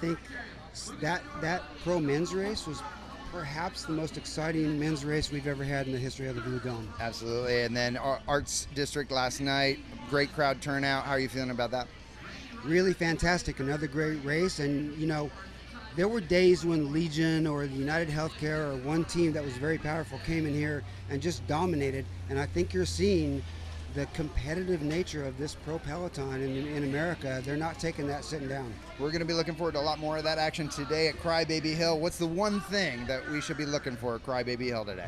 think that pro men's race was perhaps the most exciting men's race we've ever had in the history of the Blue Dome. Absolutely. And then Arts District last night, great crowd turnout. How are you feeling about that? Really fantastic. Another great race. And, you know, there were days when Legion or the United Healthcare or one team that was very powerful came in here and just dominated. And I think you're seeing the competitive nature of this pro peloton in America. They're not taking that sitting down. We're going to be looking forward to a lot more of that action today at Crybaby Hill. What's the one thing that we should be looking for at Crybaby Hill today?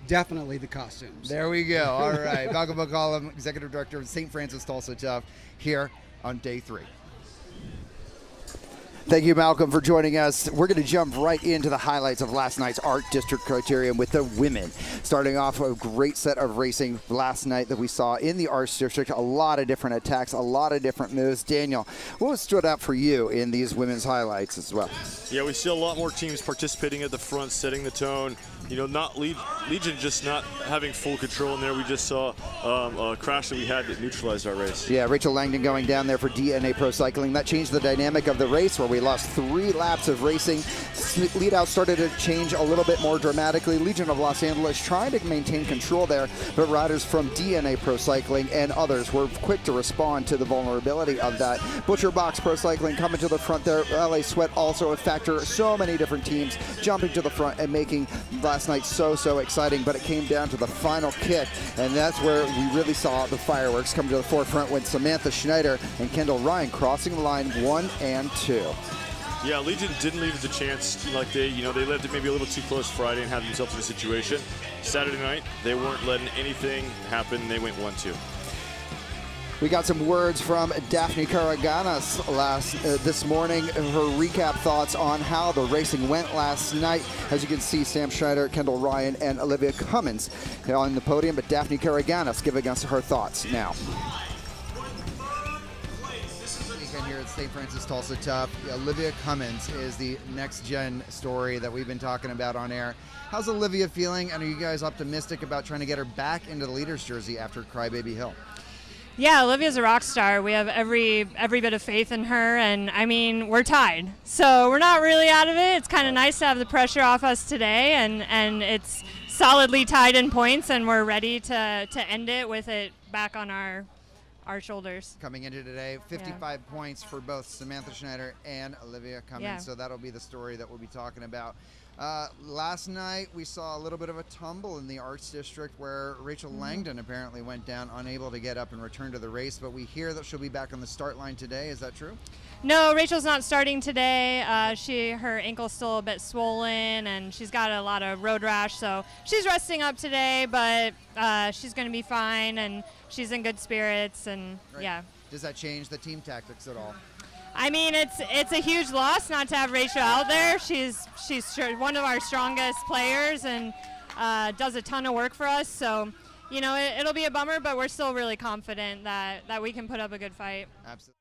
Definitely the costumes. There we go. All right. Malcolm McCollum, Executive Director of St. Francis Tulsa Tough, here on day 3. Thank you, Malcolm, for joining us. We're going to jump right into the highlights of last night's Art District Criterium with the women. Starting off a great set of racing last night that we saw in the Arts District. A lot of different attacks, a lot of different moves. Daniel, what stood out for you in these women's highlights as well? Yeah, we see a lot more teams participating at the front, setting the tone. You know, not Legion just not having full control in there. We just saw a crash that we had that neutralized our race. Yeah, Rachel Langdon going down there for DNA Pro Cycling. That changed the dynamic of the race where we lost 3 laps of racing. Lead out started to change a little bit more dramatically. Legion of Los Angeles trying to maintain control there, but riders from DNA Pro Cycling and others were quick to respond to the vulnerability of that. Butcher Box Pro Cycling coming to the front there. LA Sweat also a factor. So many different teams jumping to the front and making last night so exciting, but it came down to the final kick, and that's where we really saw the fireworks come to the forefront when Samantha Schneider and Kendall Ryan crossing the line 1 and 2. Yeah, Legion didn't leave the chance. Like they left it maybe a little too close Friday and had themselves in a situation. Saturday night, they weren't letting anything happen. They went 1-2. We got some words from Daphne Karaganas this morning. Her recap thoughts on how the racing went last night. As you can see, Sam Schneider, Kendall Ryan, and Olivia Cummins on the podium, but Daphne Karaganas giving us her thoughts now. Weekend here at St. Francis Tulsa Tough. Olivia Cummins is the next-gen story that we've been talking about on air. How's Olivia feeling, and are you guys optimistic about trying to get her back into the leader's jersey after Crybaby Hill? Yeah, Olivia's a rock star. We have every bit of faith in her, and I mean, we're tied. So we're not really out of it. It's kind of nice to have the pressure off us today, and it's solidly tied in points, and we're ready to end it with it back on our shoulders. Coming into today, 55 points for both Samantha Schneider and Olivia Cummins, Yeah. So that'll be the story that we'll be talking about. Last night, we saw a little bit of a tumble in the Arts District where Rachel Langdon apparently went down, unable to get up and return to the race, but we hear that she'll be back on the start line today. Is that true? No, Rachel's not starting today. Her ankle's still a bit swollen, and she's got a lot of road rash, so she's resting up today, but she's going to be fine, and she's in good spirits, and Right. yeah. Does that change the team tactics at all? I mean, it's a huge loss not to have Rachel out there. She's one of our strongest players and does a ton of work for us. So, you know, it'll be a bummer, but we're still really confident that we can put up a good fight. Absolutely.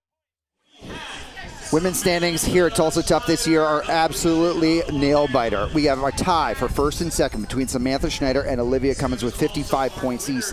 Women's standings here at Tulsa Tough this year are absolutely nail-biter. We have a tie for first and second between Samantha Schneider and Olivia Cummins with 55 points each.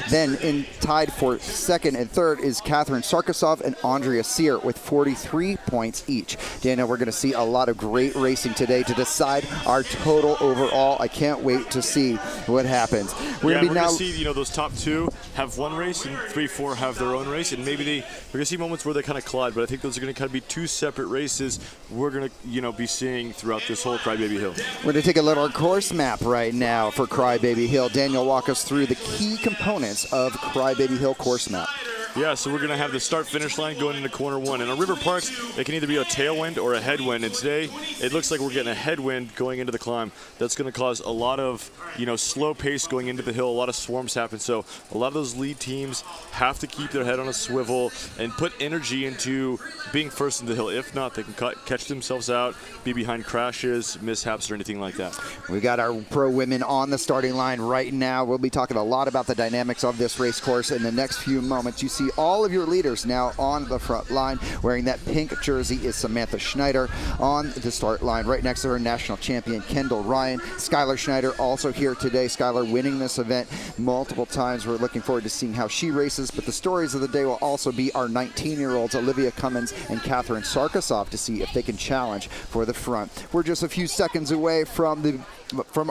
Then tied for second and third is Catherine Sarkisov and Andrea Sear with 43 points each. Dana, we're going to see a lot of great racing today to decide our total overall. I can't wait to see what happens. We're going to see, those top 2 have one race and 3, 4 have their own race, and maybe we're going to see moments where they kind of collide, but I think those are going to kind of be 2 separate races we're going to be seeing throughout this whole Crybaby Hill. We're going to take a little course map right now for Crybaby Hill. Daniel, walk us through the key components of Crybaby Hill course map. Yeah, so we're going to have the start-finish line going into corner 1. And on River Parks, it can either be a tailwind or a headwind. And today, it looks like we're getting a headwind going into the climb. That's going to cause a lot of, slow pace going into the hill. A lot of swarms happen. So a lot of those lead teams have to keep their head on a swivel and put energy into being first in the hill. If not, they can catch themselves out, be behind crashes, mishaps, or anything like that. We got our pro women on the starting line right now. We'll be talking a lot about the dynamics of this race course in the next few moments. You see see all of your leaders now on the front line. Wearing that pink jersey is Samantha Schneider on the start line. Right next to her, national champion Kendall Ryan. Skylar Schneider also here today. Skylar winning this event multiple times. We're looking forward to seeing how she races, but the stories of the day will also be our 19-year-olds Olivia Cummins and Catherine Sarkisov to see if they can challenge for the front. We're just a few seconds away from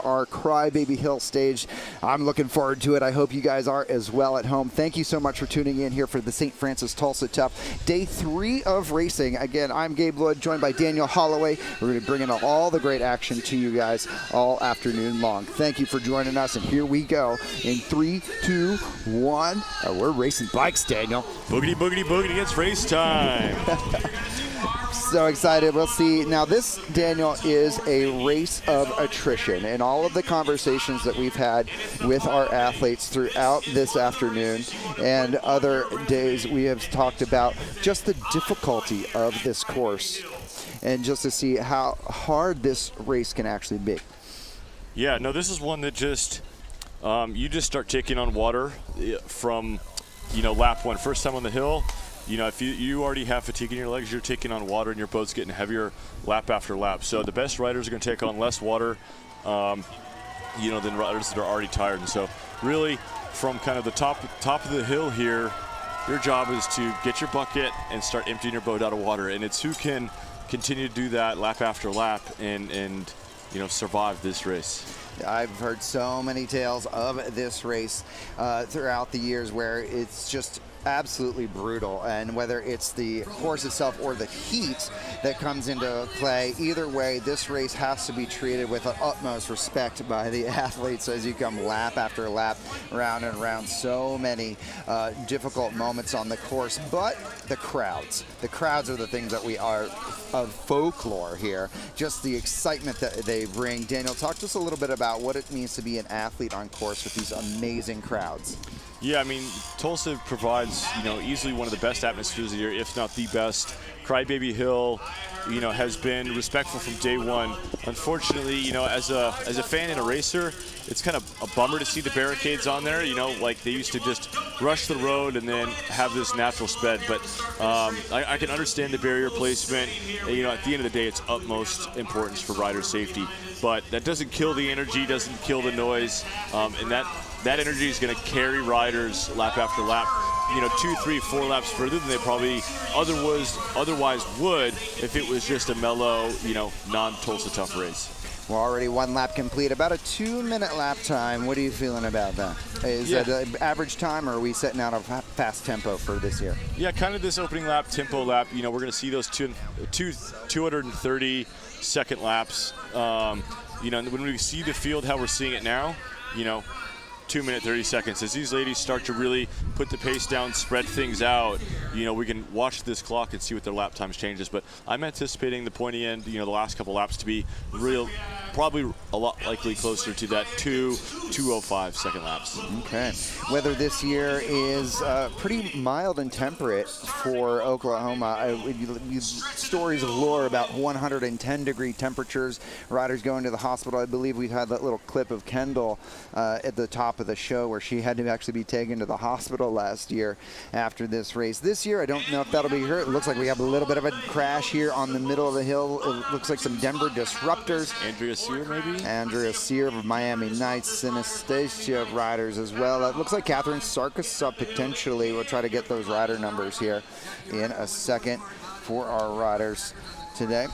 our Crybaby Hill stage. I'm looking forward to it. I hope you guys are as well at home. Thank you so much for tuning in here for the St. Francis Tulsa Tough, day 3 of racing. Again, I'm Gabe Lloyd, joined by Daniel Holloway. We're going to bring in all the great action to you guys all afternoon long. Thank you for joining us, and here we go in 3, 2, 1. We're racing bikes, Daniel. Boogity, boogity, boogity, it's race time. So excited. We'll see. Now this, Daniel, is a race of attrition. And all of the conversations that we've had with our athletes throughout this afternoon and other days, we have talked about just the difficulty of this course and just to see how hard this race can actually be. Yeah, no, this is one that just, you just start taking on water from, lap 1. First time on the hill. If you already have fatigue in your legs, you're taking on water and your boat's getting heavier lap after lap. So the best riders are going to take on less water, than riders that are already tired. And so really from kind of the top of the hill here, your job is to get your bucket and start emptying your boat out of water. And it's who can continue to do that lap after lap and survive this race. I've heard so many tales of this race throughout the years where it's just absolutely brutal, and whether it's the course itself or the heat that comes into play, either way, this race has to be treated with the utmost respect by the athletes as you come lap after lap, round and round. So many difficult moments on the course, but the crowds are the things that we are of folklore here, just the excitement that they bring. Daniel, talk to us a little bit about what it means to be an athlete on course with these amazing crowds. Yeah, I mean, Tulsa provides, easily one of the best atmospheres of the year, if not the best. Crybaby Hill, has been respectful from day one. Unfortunately, as a fan and a racer, it's kind of a bummer to see the barricades on there. Like they used to just rush the road and then have this natural sped. But I can understand the barrier placement. At the end of the day, it's utmost importance for rider safety. But that doesn't kill the energy, doesn't kill the noise, and that energy is going to carry riders lap after lap, 2, 3, 4 laps further than they probably otherwise would if it was just a mellow, non-Tulsa Tough race. We're already 1 lap complete, about a 2-minute lap time. What are you feeling about that? Is that an average time, or are we setting out a fast tempo for this year? Yeah, kind of this opening lap, tempo lap. We're going to see those 230-second laps. When we see the field how we're seeing it now, 2 minute 30 seconds. As these ladies start to really put the pace down, spread things out, we can watch this clock and see what their lap times changes. But I'm anticipating the pointy end, the last couple laps to be probably a lot likely closer to that 2:05 second laps. Okay. Weather this year is pretty mild and temperate for Oklahoma. Stories of lore about 110-degree temperatures. Riders going to the hospital. I believe we had that little clip of Kendall at the top of the show where she had to actually be taken to the hospital last year after this race. This year, I don't know if that'll be her. It looks like we have a little bit of a crash here on the middle of the hill. It looks like some Denver disruptors. Andrea Sear, maybe? Andrea Sear of Miami Knights, Synesthesia riders as well. It looks like Catherine Sarkisov potentially will try to get those rider numbers here in a second for our riders today.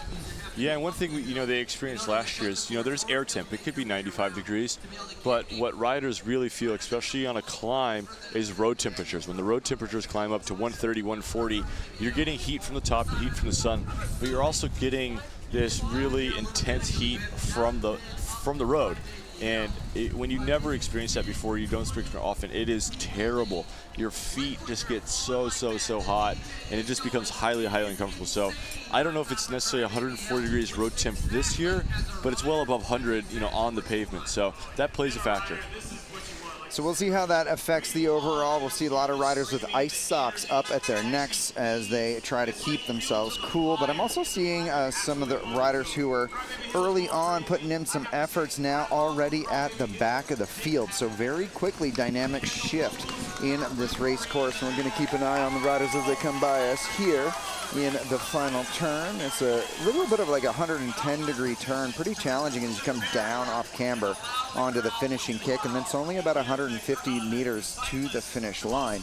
Yeah, and one thing they experienced last year is there's air temp. It could be 95 degrees, but what riders really feel, especially on a climb, is road temperatures. When the road temperatures climb up to 130, 140, you're getting heat from the top, heat from the sun, but you're also getting this really intense heat from the road. And when you never experience that before, you don't experience it often, it is terrible. Your feet just get so hot, and it just becomes highly uncomfortable. So I don't know if it's necessarily 140 degrees road temp this year, but it's well above 100, on the pavement. So that plays a factor. So we'll see how that affects the overall. We'll see a lot of riders with ice socks up at their necks as they try to keep themselves cool. But I'm also seeing some of the riders who are early on putting in some efforts now already at the back of the field. So very quickly, dynamic shift in this race course, and we're going to keep an eye on the riders as they come by us here in the final turn. It's a little bit of like a 110-degree turn, pretty challenging as you come down off camber onto the finishing kick, and then it's only about 150 meters to the finish line.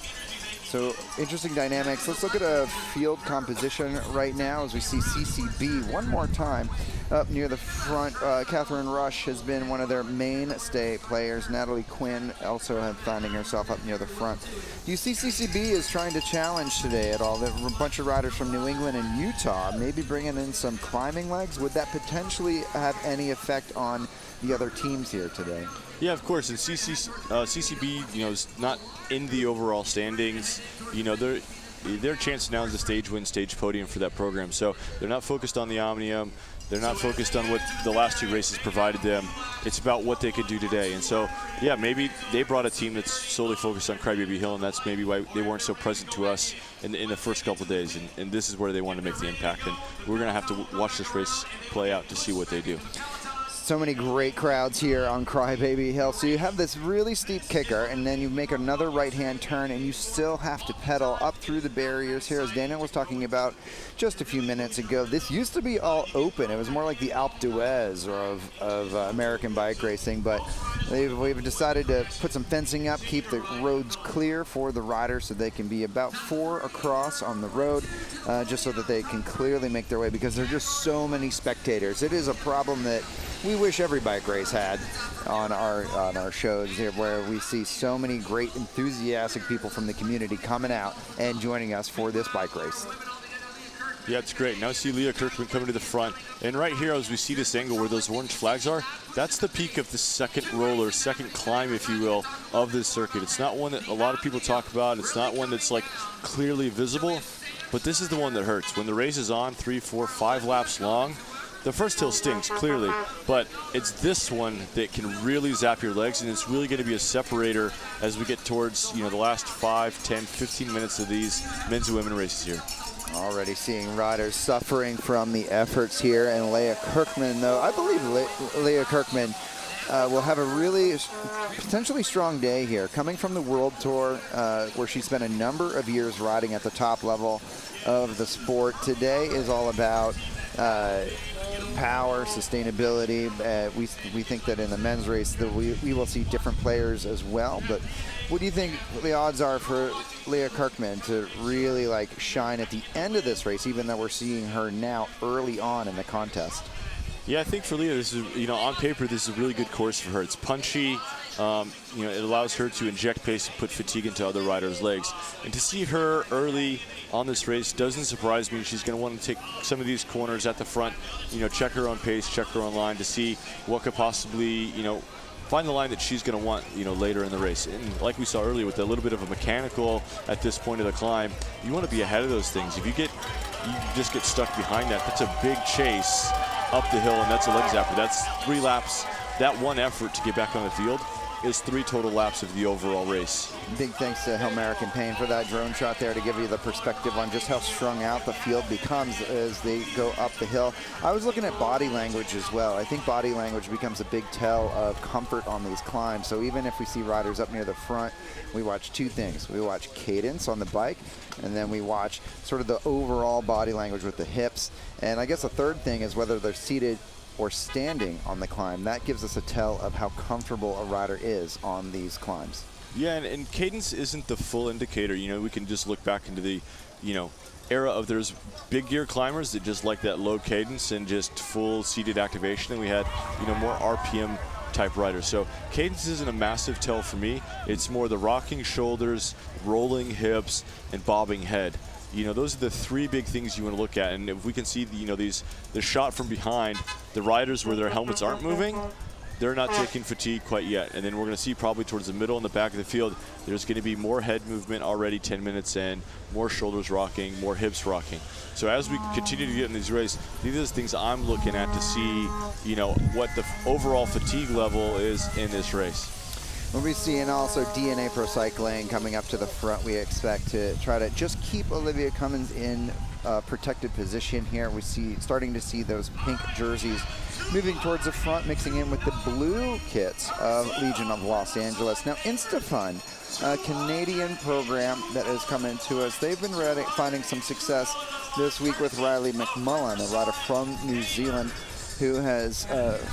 So interesting dynamics. Let's look at a field composition right now as we see CCB one more time up near the front. Catherine Rush has been one of their mainstay players. Natalie Quinn also finding herself up near the front. Do you see CCB is trying to challenge today at all? There are a bunch of riders from New England and Utah, maybe bringing in some climbing legs. Would that potentially have any effect on the other teams here today? Yeah, of course. And CCB, is not in the overall standings. Their chance now is the stage win, stage podium for that program. So they're not focused on the Omnium. They're not focused on what the last two races provided them. It's about what they could do today. And so, yeah, maybe they brought a team that's solely focused on Crybaby Hill, and that's maybe why they weren't so present to us in the first couple of days. And this is where they want to make the impact. And we're going to have to watch this race play out to see what they do. So many great crowds here on Crybaby Hill. So you have this really steep kicker, and then you make another right-hand turn, and you still have to pedal up through the barriers here. As Daniel was talking about just a few minutes ago, this used to be all open. It was more like the Alpe d'Huez of American bike racing, but we've decided to put some fencing up, keep the roads clear for the riders so they can be about 4 across on the road, just so that they can clearly make their way, because there are just so many spectators. It is a problem that we wish every bike race had on our shows here, where we see so many great enthusiastic people from the community coming out and joining us for this bike race. Yeah, it's great. Now see Leah Kirkman coming to the front. And right here, as we see this angle where those orange flags are, that's the peak of the second roller, second climb, if you will, of this circuit. It's not one that a lot of people talk about. It's not one that's like clearly visible, but this is the one that hurts. When the race is on 3, 4, 5 laps long, the first hill stinks, clearly, but it's this one that can really zap your legs, and it's really going to be a separator as we get towards, the last 5, 10, 15 minutes of these men's and women races here. Already seeing riders suffering from the efforts here, and Leah Kirkman, though, I believe Leah Kirkman will have a really potentially strong day here. Coming from the World Tour, where she spent a number of years riding at the top level of the sport, today is all about power, sustainability. We think that in the men's race that we will see different players as well. But what do you think the odds are for Leah Kirkman to really shine at the end of this race, even though we're seeing her now early on in the contest? Yeah, I think for Leah, this is, on paper, this is a really good course for her. It's punchy. It allows her to inject pace and put fatigue into other riders' legs. And to see her early on this race doesn't surprise me. She's going to want to take some of these corners at the front, check her own pace, check her own line to see what could possibly, find the line that she's going to want, later in the race. And like we saw earlier with a little bit of a mechanical at this point of the climb, you want to be ahead of those things. If you just get stuck behind that, that's a big chase up the hill, and that's a leg zapper. That's 3 laps. That one effort to get back on the field is 3 total laps of the overall race. Big thanks to American Pain for that drone shot there to give you the perspective on just how strung out the field becomes as they go up the hill. I was looking at body language as well. I think body language becomes a big tell of comfort on these climbs. So even if we see riders up near the front, we watch 2 things. We watch cadence on the bike, and then we watch sort of the overall body language with the hips. And I guess the third thing is whether they're seated or standing on the climb. That gives us a tell of how comfortable a rider is on these climbs. Yeah, and cadence isn't the full indicator. We can just look back into the, era of there's big gear climbers that just like that low cadence and just full seated activation, and we had, more RPM type riders. So cadence isn't a massive tell for me. It's more the rocking shoulders, rolling hips, and bobbing head. Those are the 3 big things you want to look at. And if we can see, the shot from behind, the riders where their helmets aren't moving, they're not taking fatigue quite yet. And then we're going to see probably towards the middle and the back of the field, there's going to be more head movement already 10 minutes in, more shoulders rocking, more hips rocking. So as we continue to get in these races, these are the things I'm looking at to see, what the overall fatigue level is in this race. We'll be seeing also DNA Pro Cycling coming up to the front. We expect to try to just keep Olivia Cummins in protected position here. We starting to see those pink jerseys moving towards the front, mixing in with the blue kits of Legion of Los Angeles. Now, InstaFun, a Canadian program that has come into us, they've been finding some success this week with Riley McMullen, a rider from New Zealand, who has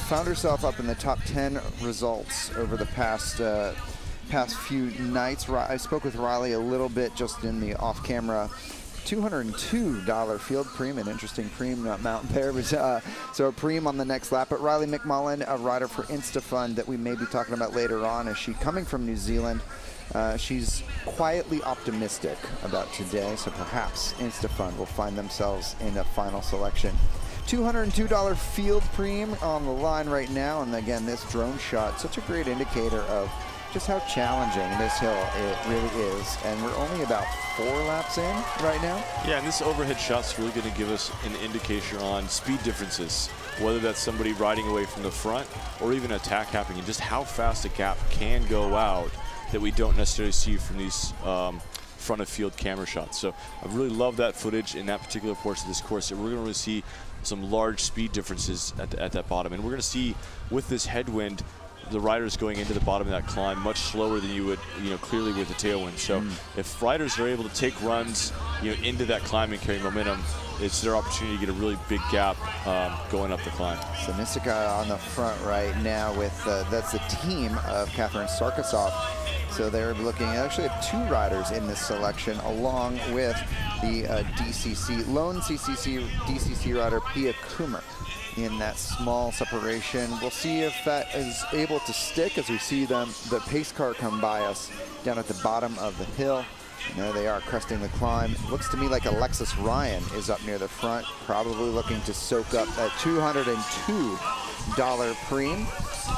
found herself up in the top 10 results over the past few nights. I spoke with Riley a little bit just in the off-camera. $202 field preem, an interesting preem amount there. So a preem on the next lap. But Riley McMullen, a rider for InstaFun that we may be talking about later on, as she coming from New Zealand. She's quietly optimistic about today, so perhaps InstaFun will find themselves in a final selection. $202 field preem on the line right now, and again, this drone shot, such a great indicator of just how challenging this hill it really is, and we're only about 4 laps in right now. Yeah, and this overhead shot's really going to give us an indication on speed differences, whether that's somebody riding away from the front or even an attack happening, and just how fast a gap can go out that we don't necessarily see from these front of field camera shots. So I really love that footage in that particular portion of this course, that we're going to really see some large speed differences at that bottom, and we're going to see with this headwind the riders going into the bottom of that climb much slower than you would, clearly with the tailwind. So if riders are able to take runs, into that climb and carry momentum, it's their opportunity to get a really big gap going up the climb. So Nisika on the front right now with, that's the team of Catherine Sarkisov. So they're looking, actually have 2 riders in this selection, along with the lone DCC rider, Pia Kummer, in that small separation. We'll see if that is able to stick as we see the pace car come by us down at the bottom of the hill. And there they are, cresting the climb. It looks to me like Alexis Ryan is up near the front, probably looking to soak up that $202 preem.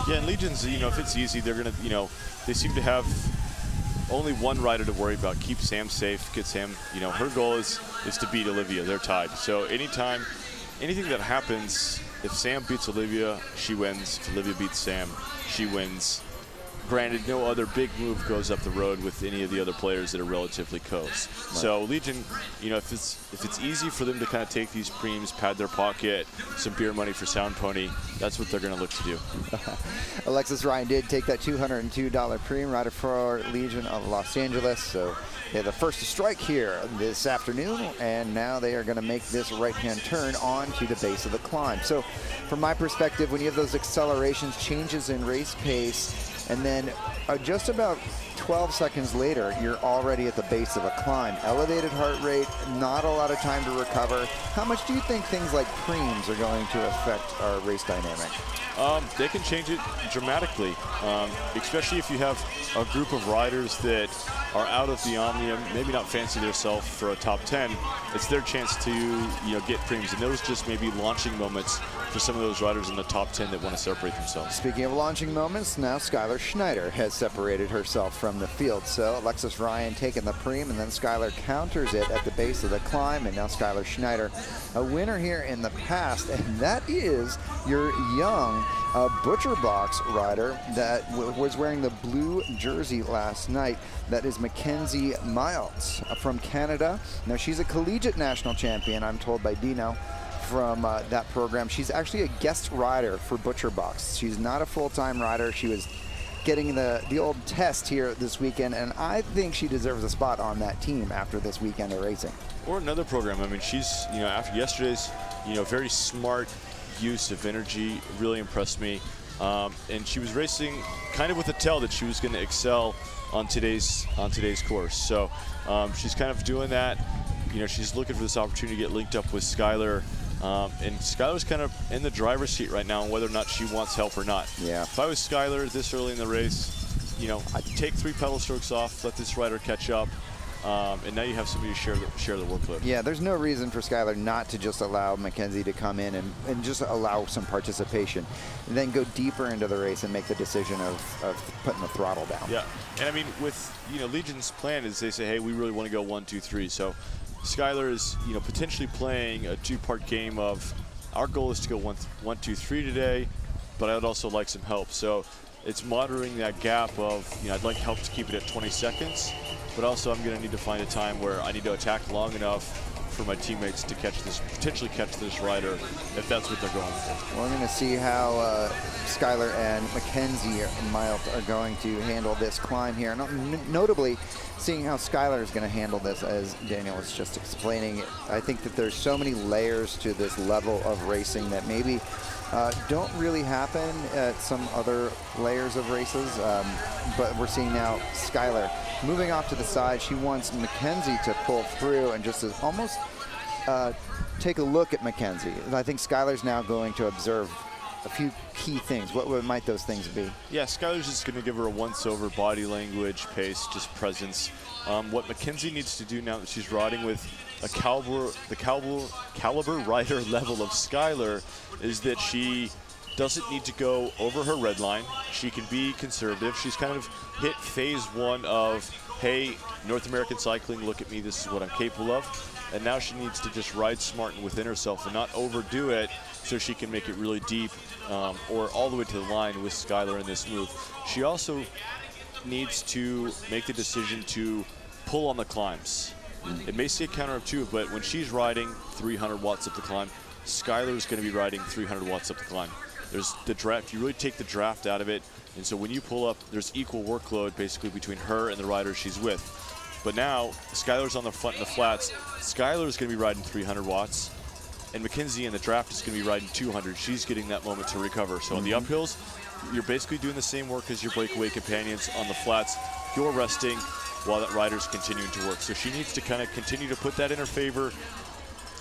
Yeah, and Legions, if it's easy, they're going to, they seem to have only one rider to worry about. Keep Sam safe, get Sam, her goal is to beat Olivia. They're tied. So anything that happens, if Sam beats Olivia, she wins. If Olivia beats Sam, she wins. Granted, no other big move goes up the road with any of the other players that are relatively close. Right. So Legion, if it's easy for them to kind of take these preems, pad their pocket, some beer money for Sound Pony, that's what they're going to look to do. Alexis Ryan did take that $202 preem, rider for Legion of Los Angeles. So they're the first to strike here this afternoon, and now they are going to make this right-hand turn onto the base of the climb. So from my perspective, when you have those accelerations, changes in race pace, and then just about 12 seconds later, you're already at the base of a climb. Elevated heart rate, not a lot of time to recover. How much do you think things like preems are going to affect our race dynamic? They can change it dramatically, especially if you have a group of riders that are out of the Omnium, maybe not fancy themselves for a top 10. It's their chance to get preems, and those just may be launching moments for some of those riders in the top 10 that want to separate themselves. Speaking of launching moments, now Skylar Schneider has separated herself from the field. So Alexis Ryan taking the preem, and then Skylar counters it at the base of the climb, and now Skylar Schneider, a winner here in the past, and that is your young Butcher Box rider that was wearing the blue jersey last night. That is Mackenzie Miles from Canada. Now she's a collegiate national champion, I'm told by Dino, from that program. She's actually a guest rider for Butcher Box. She's not a full-time rider. She was getting the old test here this weekend, and I think she deserves a spot on that team after this weekend of racing. Or another program. I mean, she's, after yesterday's, very smart use of energy, really impressed me. And she was racing kind of with a tell that she was going to excel on today's course. So she's kind of doing that. She's looking for this opportunity to get linked up with Skylar. And Skylar's kind of in the driver's seat right now on whether or not she wants help or not. Yeah. If I was Skylar this early in the race, I'd take 3 pedal strokes off, let this rider catch up, and now you have somebody to share the workload. Yeah, there's no reason for Skylar not to just allow Mackenzie to come in and just allow some participation, and then go deeper into the race and make the decision of putting the throttle down. Yeah, and I mean, with Legion's plan is they say, hey, we really want to go 1, 2, 3. So Skylar is potentially playing a 2-part game of our goal is to go 1, 2, 3 today, but I would also like some help. So it's monitoring that gap of I'd like help to keep it at 20 seconds, but also I'm going to need to find a time where I need to attack long enough for my teammates to potentially catch this rider if that's what they're going for. Well, I'm going to see how Skylar and Mackenzie Miles are going to handle this climb here. And notably, seeing how Skylar is going to handle this, as Daniel was just explaining. I think that there's so many layers to this level of racing that maybe don't really happen at some other layers of races, but we're seeing now Skylar moving off to the side. She wants Mackenzie to pull through and just almost take a look at Mackenzie. I think Skylar's now going to observe a few key things. What might those things be? Yeah, Skylar's just going to give her a once-over body language, pace, just presence. What Mackenzie needs to do now that she's riding with the caliber rider level of Skylar is that she doesn't need to go over her red line. She can be conservative. She's kind of hit phase one of, hey, North American cycling, look at me, this is what I'm capable of. And now she needs to just ride smart and within herself and not overdo it so she can make it really deep or all the way to the line with Skylar in this move. She also needs to make the decision to pull on the climbs. It may say counterintuitive, but when she's riding 300 watts up the climb, Skylar is going to be riding 300 watts up the climb. There's the draft. You really take the draft out of it, and so when you pull up, there's equal workload basically between her and the rider she's with. But now Skylar's on the front in the flats. Skylar's going to be riding 300 watts, and Mackenzie in the draft is going to be riding 200. She's getting that moment to recover. So on the uphills, you're basically doing the same work as your breakaway companions. On the flats, you're resting while that rider's continuing to work. So she needs to kind of continue to put that in her favor.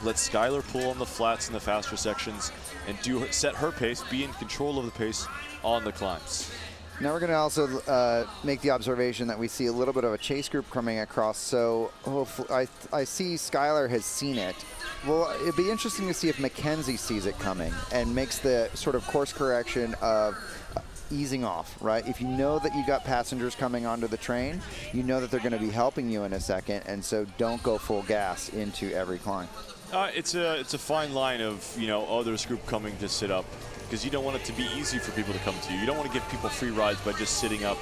Let Skylar pull on the flats in the faster sections and set her pace, be in control of the pace on the climbs. Now we're going to also make the observation that we see a little bit of a chase group coming across. So hopefully, I see Skylar has seen it. Well, it'd be interesting to see if Mackenzie sees it coming and makes the sort of course correction of easing off, right? If you know that you got passengers coming onto the train, you know that they're going to be helping you in a second, and so don't go full gas into every climb. It's a fine line of, you know, oh, there's a group coming to sit up, because you don't want it to be easy for people to come to you. You don't want to give people free rides by just sitting up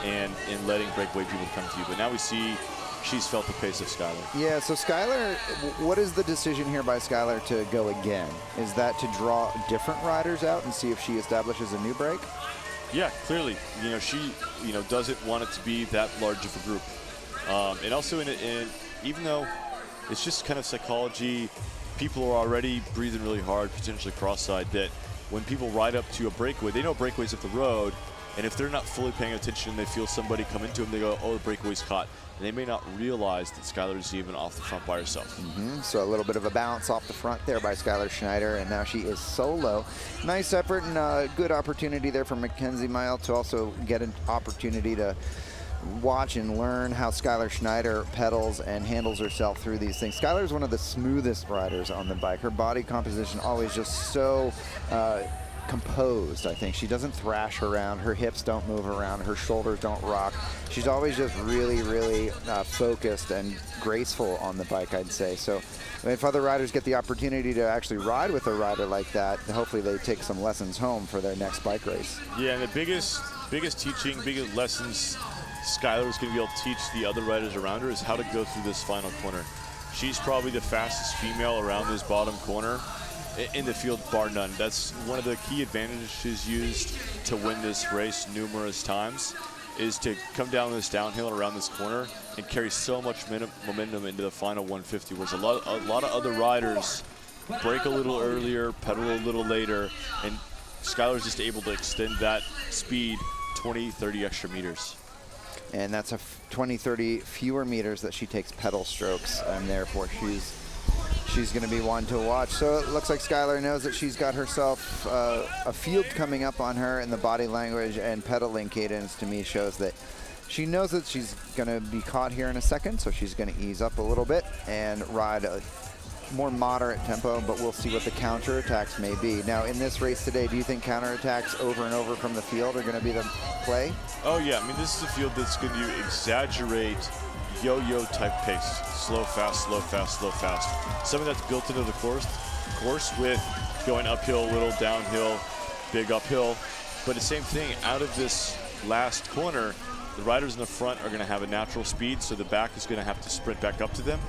and letting breakaway people come to you. But now we see she's felt the pace of Skylar. Yeah, so Skylar, what is the decision here by Skylar to go again? Is that to draw different riders out and see if she establishes a new break? Yeah, clearly. You know, she, you know, doesn't want it to be that large of a group. And also, even though it's just kind of psychology, people are already breathing really hard, potentially cross-side, that when people ride up to a breakaway, they know breakaway's up the road, and if they're not fully paying attention, they feel somebody come into them, they go, oh, the breakaway's caught. And they may not realize that Skylar's even off the front by herself. So a little bit of a bounce off the front there by Skylar Schneider, and now she is solo. Nice effort and a good opportunity there for Mackenzie Mile to also get an opportunity to watch and learn how Skylar Schneider pedals and handles herself through these things. Skylar is one of the smoothest riders on the bike. Her body composition always just so composed, I think. She doesn't thrash around. Her hips don't move around. Her shoulders don't rock. She's always just really, really focused and graceful on the bike, I'd say. So if other riders get the opportunity to actually ride with a rider like that, hopefully they take some lessons home for their next bike race. Yeah, and the biggest teaching, biggest lessons Skylar is going to be able to teach the other riders around her is how to go through this final corner. She's probably the fastest female around this bottom corner in the field, bar none. That's one of the key advantages she's used to win this race numerous times, is to come down this downhill around this corner and carry so much momentum into the final 150, whereas a lot of other riders break a little earlier, pedal a little later, and Skylar's just able to extend that speed 20, 30 extra meters. And that's 20, 30 fewer meters that she takes pedal strokes, and therefore she's going to be one to watch. So it looks like Skylar knows that she's got herself a field coming up on her, and the body language and pedaling cadence to me shows that she knows that she's going to be caught here in a second, so she's going to ease up a little bit and ride a more moderate tempo, but we'll see what the counterattacks may be. Now, in this race today, do you think counterattacks over and over from the field are going to be the play? Oh, yeah. I mean, this is a field that's going to exaggerate yo-yo type pace. Slow, fast, slow, fast, slow, fast. Something that's built into the course with going uphill, little downhill, big uphill. But the same thing, out of this last corner, the riders in the front are going to have a natural speed, so the back is going to have to sprint back up to them.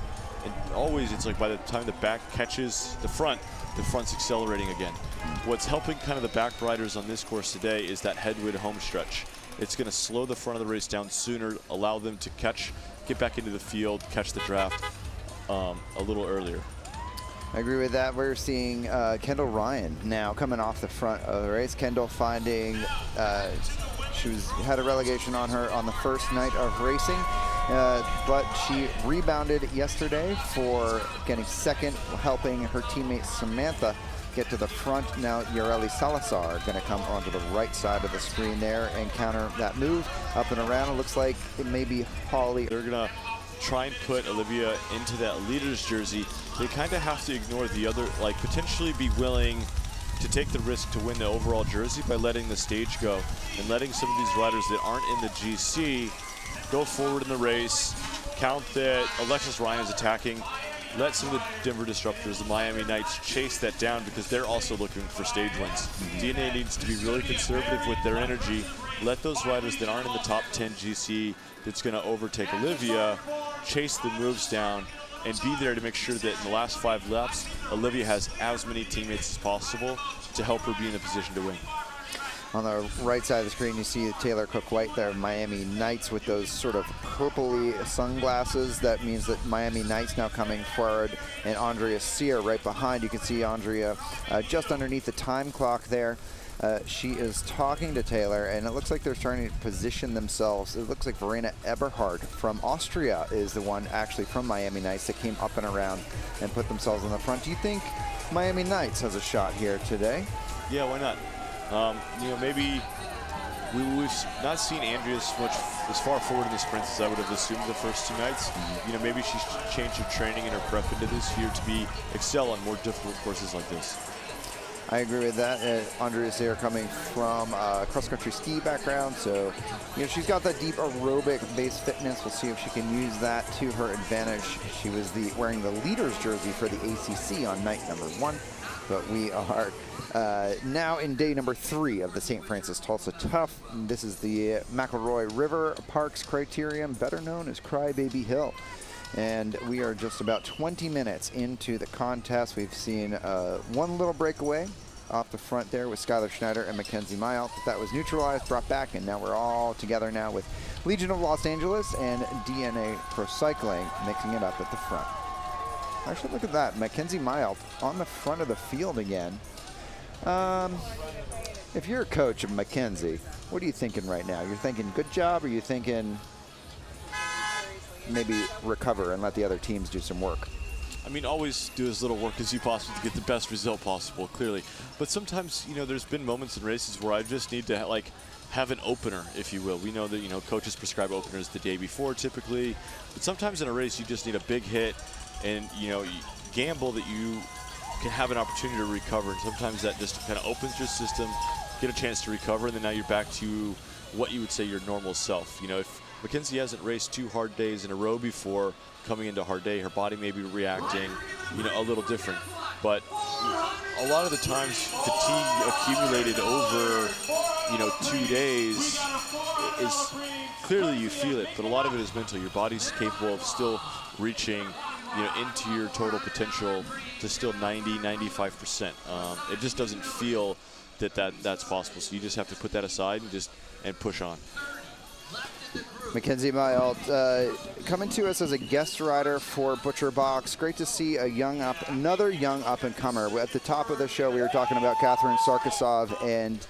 And always it's like by the time the back catches the front's accelerating again. What's helping kind of the back riders on this course today is that headwind home stretch. It's going to slow the front of the race down sooner, allow them to get back into the field, catch the draft a little earlier. I agree with that. We're seeing Kendall Ryan now coming off the front of the race. Kendall finding she had a relegation on her on the first night of racing, but she rebounded yesterday for getting second, helping her teammate Samantha get to the front. Now Yareli Salazar going to come onto the right side of the screen there and counter that move up and around. It looks like it may be Holly. They're going to try and put Olivia into that leader's jersey. They kind of have to ignore the other, like potentially be willing to take the risk to win the overall jersey by letting the stage go and letting some of these riders that aren't in the GC go forward in the race, count that Alexis Ryan is attacking, let some of the Denver Disruptors, the Miami Knights, chase that down because they're also looking for stage wins. DNA needs to be really conservative with their energy. Let those riders that aren't in the top 10 GC that's going to overtake Olivia chase the moves down and be there to make sure that in the last 5 laps, Olivia has as many teammates as possible to help her be in the position to win. On the right side of the screen, you see Taylor Cook-White there, Miami Knights, with those sort of purpley sunglasses. That means that Miami Knights now coming forward, and Andrea Sear right behind. You can see Andrea just underneath the time clock there. She is talking to Taylor, and it looks like they're starting to position themselves. It looks like Verena Eberhard from Austria is the one actually from Miami Knights that came up and around and put themselves in the front. Do you think Miami Knights has a shot here today? Yeah, why not? You know, maybe we've not seen Andrea as far forward in the sprints as I would have assumed the first 2 nights. You know, maybe she's changed her training and her prep into this year to excel on more difficult courses like this. I agree with that. Andrea Sear coming from a cross-country ski background, so you know she's got that deep aerobic-based fitness. We'll see if she can use that to her advantage. She was wearing the leader's jersey for the ACC on night number 1, but we are now in day number 3 of the St. Francis Tulsa Tough. And this is the McElroy River Parks Criterium, better known as Crybaby Hill. And we are just about 20 minutes into the contest. We've seen one little breakaway off the front there with Skylar Schneider and Mackenzie Mile. That was neutralized, brought back, and now we're all together now with Legion of Los Angeles and DNA Pro Cycling mixing it up at the front. Actually, look at that. Mackenzie Mile on the front of the field again. If you're a coach of Mackenzie, what are you thinking right now? You're thinking good job, or are you thinking maybe recover and let the other teams do some work? I mean, always do as little work as you possibly to get the best result possible, clearly. But sometimes, you know, there's been moments in races where I just need to have an opener, if you will. We know that, you know, coaches prescribe openers the day before typically, but sometimes in a race you just need a big hit and, you know, you gamble that you can have an opportunity to recover, and sometimes that just kind of opens your system, get a chance to recover, and then now you're back to what you would say your normal self. You know, if Mackenzie hasn't raced 2 hard days in a row before coming into a hard day, her body may be reacting, you know, a little different. But a lot of the times fatigue accumulated over, you know, 2 days is clearly you feel it, but a lot of it is mental. Your body's capable of still reaching, you know, into your total potential to still 90, 95%. It just doesn't feel that's possible. So you just have to put that aside and push on. Mackenzie Mile coming to us as a guest rider for Butcher Box. Great to see another young up-and-comer. At the top of the show, we were talking about Catherine Sarkisov and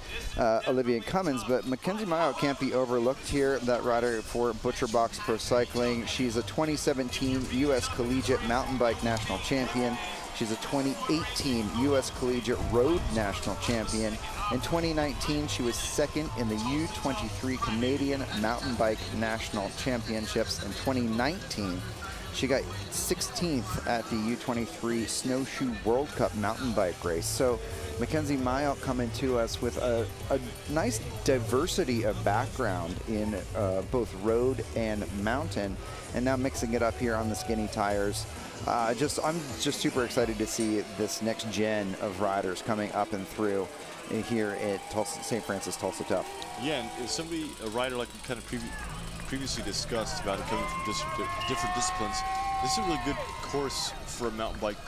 Olivia Cummins, but Mackenzie Mile can't be overlooked here, that rider for Butcher Box Pro Cycling. She's a 2017 U.S. Collegiate Mountain Bike National Champion. She's a 2018 U.S. Collegiate Road National Champion. In 2019, she was second in the U23 Canadian Mountain Bike National Championships. In 2019, she got 16th at the U23 Snowshoe World Cup mountain bike race. So Mackenzie Mile coming to us with a nice diversity of background in both road and mountain, and now mixing it up here on the skinny tires. I'm just super excited to see this next gen of riders coming up and through here at Tulsa, St. Francis Tulsa Tough. Yeah, and a rider like we kind of previously discussed about it coming from different disciplines, This is a really good course for a mountain bike,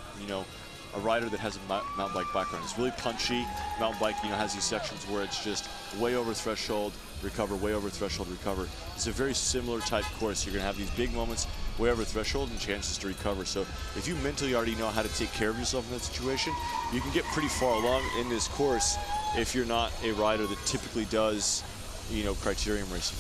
a rider that has a mountain bike background. It's really punchy. Mountain bike, has these sections where it's just way over threshold, recover, way over threshold, recover. It's a very similar type course. You're going to have these big moments, way over threshold, and chances to recover. So if you mentally already know how to take care of yourself in that situation, you can get pretty far along in this course if you're not a rider that typically does, criterium racing.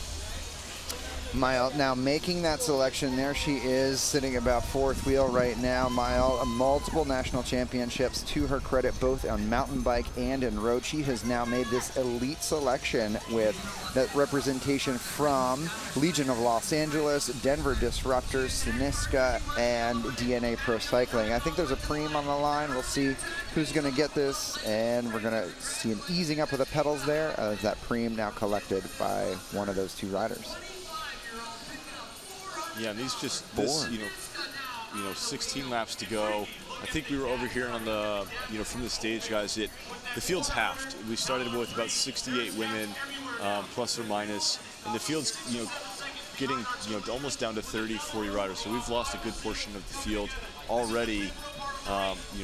Mile now making that selection. There she is, sitting about fourth wheel right now. Mile, multiple national championships to her credit, both on mountain bike and in road. She has now made this elite selection with that representation from Legion of Los Angeles, Denver Disruptors, Synisca, and DNA Pro Cycling. I think there's a preem on the line. We'll see who's going to get this, and we're going to see an easing up of the pedals there as that preem now collected by one of those two riders. Yeah, and these just, 16 laps to go. I think we were over here on the, from the stage, guys, the field's halved. We started with about 68 women, plus or minus, and the field's, getting, almost down to 30, 40 riders. So we've lost a good portion of the field already,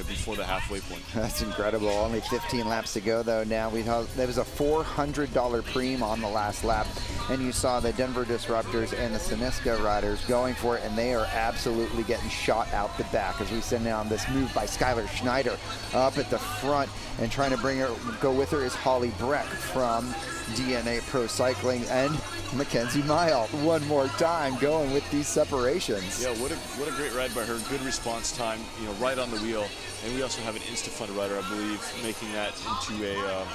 before the halfway point. That's incredible. Only 15 laps to go, though. Now there was a $400 preem on the last lap, and you saw the Denver Disruptors and the Synisca riders going for it, and they are absolutely getting shot out the back as we send down this move by Skylar Schneider up at the front, and trying to go with her is Holly Breck from DNA Pro Cycling, and Mackenzie Mile one more time going with these separations. Yeah, what a great ride by her. Good response time, right on the wheel. And we also have an Instafund rider, I believe, making that into a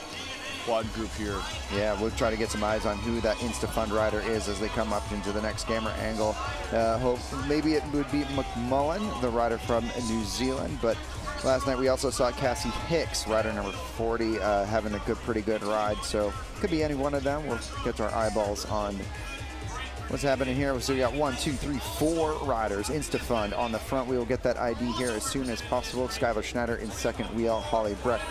quad group here. Yeah, we'll try to get some eyes on who that Instafund rider is as they come up into the next camera angle. Maybe it would be McMullen, the rider from New Zealand, but last night we also saw Cassie Hicks, rider number 40, having a pretty good ride. So could be any one of them. We'll get our eyeballs on what's happening here. So we got 1, 2, 3, 4 riders. Instafund on the front wheel. Get that ID here as soon as possible. Skylar Schneider in second wheel. Holly Breck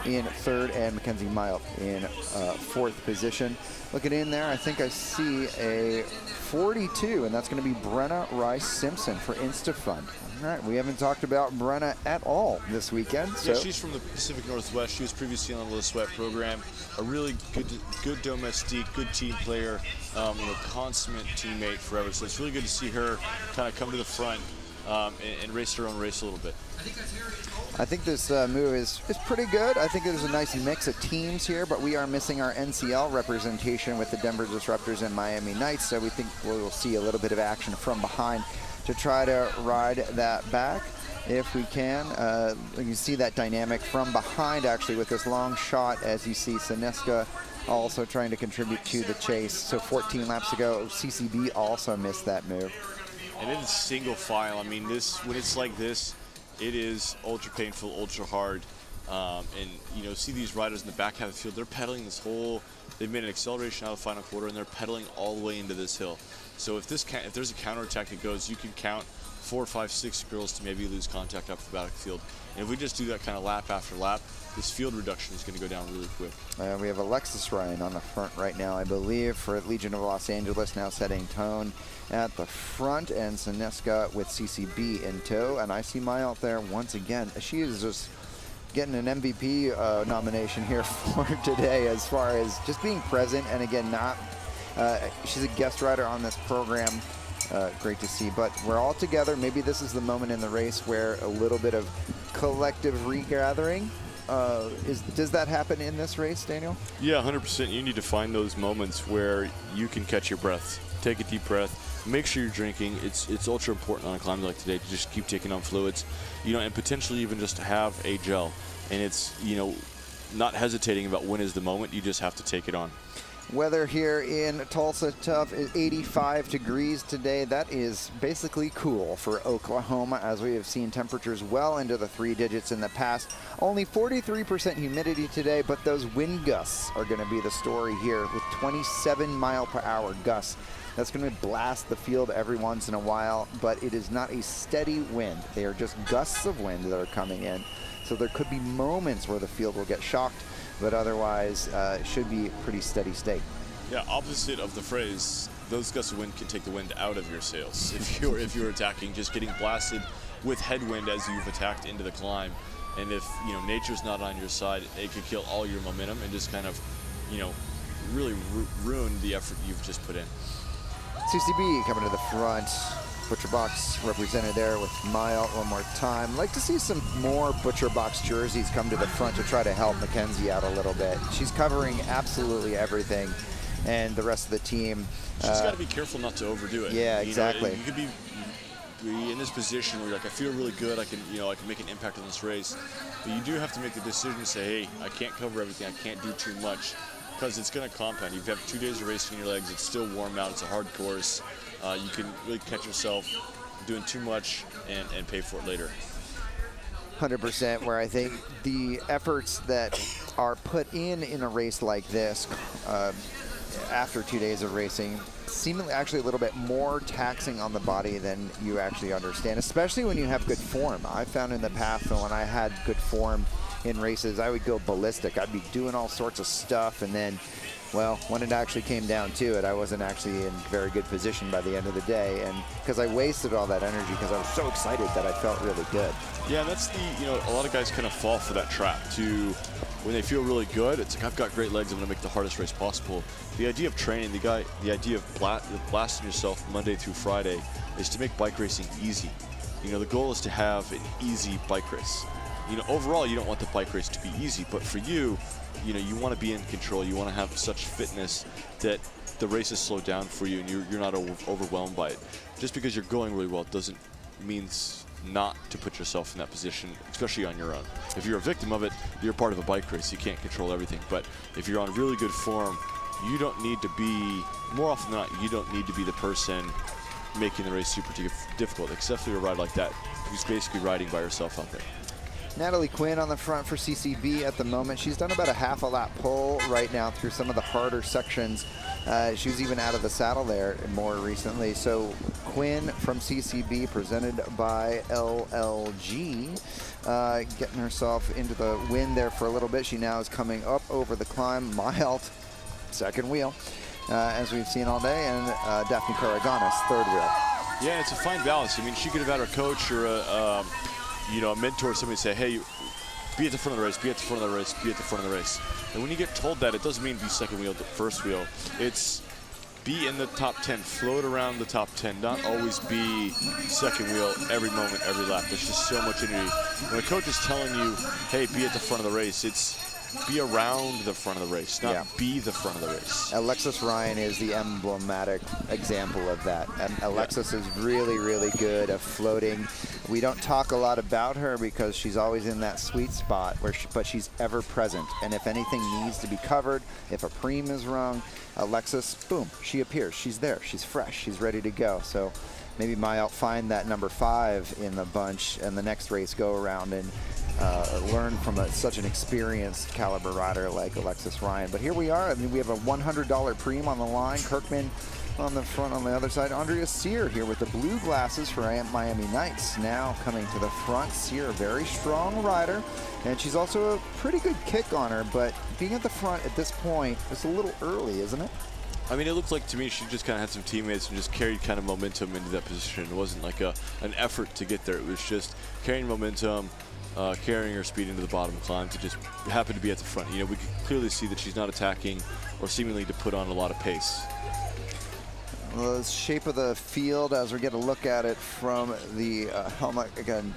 in third, and Mackenzie Mile in fourth position. Looking in there, I think I see a 42, and that's going to be Brenna Rice-Simpson for Instafund. All right, we haven't talked about Brenna at all this weekend. Yeah, she's from the Pacific Northwest. She was previously on the Liz Sweat program. A really good domestique, good team player, consummate teammate forever. So it's really good to see her kind of come to the front and race her own race a little bit. I think this move is pretty good. I think there's a nice mix of teams here, but we are missing our NCL representation with the Denver Disruptors and Miami Knights, so we think we'll see a little bit of action from behind to try to ride that back if we can. You can see that dynamic from behind, actually, with this long shot, as you see Synisca also trying to contribute to the chase. So 14 laps ago, CCB also missed that move. And it is single file. I mean, when it's like this, it is ultra painful, ultra hard. And see these riders in the back half of the field, they're pedaling they've made an acceleration out of the final quarter, and they're pedaling all the way into this hill. So if there's a counterattack that goes, you can count 4, 5, 6 girls to maybe lose contact up the backfield. And if we just do that kind of lap after lap, this field reduction is going to go down really quick. We have Alexis Ryan on the front right now, I believe, for Legion of Los Angeles, now setting tone at the front, and Synisca with CCB in tow. And I see Mile there once again. She is just getting an MVP nomination here for today, as far as just being present, and again, she's a guest rider on this program. Great to see, but we're all together. Maybe this is the moment in the race where a little bit of collective regathering. Does that happen in this race, Daniel? Yeah, 100%. You need to find those moments where you can catch your breath. Take a deep breath. Make sure you're drinking. It's ultra important on a climb like today to just keep taking on fluids, and potentially even just have a gel. And it's, not hesitating about when is the moment. You just have to take it on. Weather here in Tulsa Tough is 85 degrees today. That is basically cool for Oklahoma, as we have seen temperatures well into the 3 digits in the past. Only 43% humidity today, but those wind gusts are going to be the story here, with 27-mile-per-hour gusts. That's going to blast the field every once in a while, but it is not a steady wind. They are just gusts of wind that are coming in. So there could be moments where the field will get shocked, but otherwise it should be a pretty steady state. Yeah, opposite of the phrase those gusts of wind can take the wind out of your sails. If you're attacking, just getting blasted with headwind as you've attacked into the climb. And if, nature's not on your side, it could kill all your momentum and just kind of, really ruin the effort you've just put in. CCB coming to the front. Butcher Box represented there with Mayotte one more time. I'd like to see some more Butcher Box jerseys come to the front to try to help Mackenzie out a little bit. She's covering absolutely everything, and the rest of the team. She's got to be careful not to overdo it. Yeah, exactly. You could be in this position where you're like, I feel really good. I can make an impact on this race. But you do have to make the decision to say, hey, I can't cover everything. I can't do too much, because it's going to compound. You have 2 days of racing in your legs. It's still warm out. It's a hard course. You can really catch yourself doing too much and pay for it later. 100%, where I think the efforts that are put in a race like this after 2 days of racing seemingly actually a little bit more taxing on the body than you actually understand, especially when you have good form. I found in the past that when I had good form in races, I would go ballistic. I'd be doing all sorts of stuff, and then, well, when it actually came down to it, I wasn't actually in very good position by the end of the day, and because I wasted all that energy because I was so excited that I felt really good. Yeah, that's a lot of guys kind of fall for that trap to, when they feel really good, it's like, I've got great legs, I'm going to make the hardest race possible. The idea of training, the idea of blasting yourself Monday through Friday is to make bike racing easy. The goal is to have an easy bike race. Overall, you don't want the bike race to be easy, but for you, you want to be in control. You want to have such fitness that the race is slowed down for you and you're not overwhelmed by it. Just because you're going really well doesn't mean not to put yourself in that position, especially on your own. If you're a victim of it, you're part of a bike race. You can't control everything. But if you're on really good form, you don't need to be, more often than not, you don't need to be the person making the race super difficult, except for a ride like that, who's basically riding by herself out there. Natalie Quinn on the front for CCB at the moment. She's done about a half a lap pull right now through some of the harder sections. She was even out of the saddle there more recently. So Quinn from CCB, presented by LLG, getting herself into the win there for a little bit. She now is coming up over the climb. Mayotte, second wheel, as we've seen all day, and Daphne Karaganis, third wheel. Yeah, it's a fine balance. I mean, she could have had her coach or a mentor, somebody say, hey, be at the front of the race, be at the front of the race, be at the front of the race. And when you get told that, it doesn't mean be second wheel to first wheel. It's be in the top 10, float around the top 10, not always be second wheel every moment, every lap. There's just so much energy. When a coach is telling you, hey, be at the front of the race, it's be around the front of the race, not be the front of the race. Alexis Ryan is the emblematic example of that. And Alexis is really, really good at floating. We don't talk a lot about her because she's always in that sweet spot, but she's ever present. And if anything needs to be covered, if a preem is wrong, Alexis, boom, she appears. She's there. She's fresh. She's ready to go. So maybe Mayotte find that number 5 in the bunch and the next race go around and learn from such an experienced caliber rider like Alexis Ryan. But here we are. I mean, we have a $100 preem on the line. Kirkman on the front on the other side. Andrea Sear here with the blue glasses for Miami Knights. Now coming to the front. Sear, a very strong rider. And she's also a pretty good kick on her. But being at the front at this point is a little early, isn't it? I mean, it looked like to me she just kind of had some teammates and just carried kind of momentum into that position. It wasn't like an effort to get there. It was just carrying momentum, carrying her speed into the bottom climb to just happen to be at the front. We can clearly see that she's not attacking or seemingly to put on a lot of pace. Well, the shape of the field as we get a look at it from the Helmerick and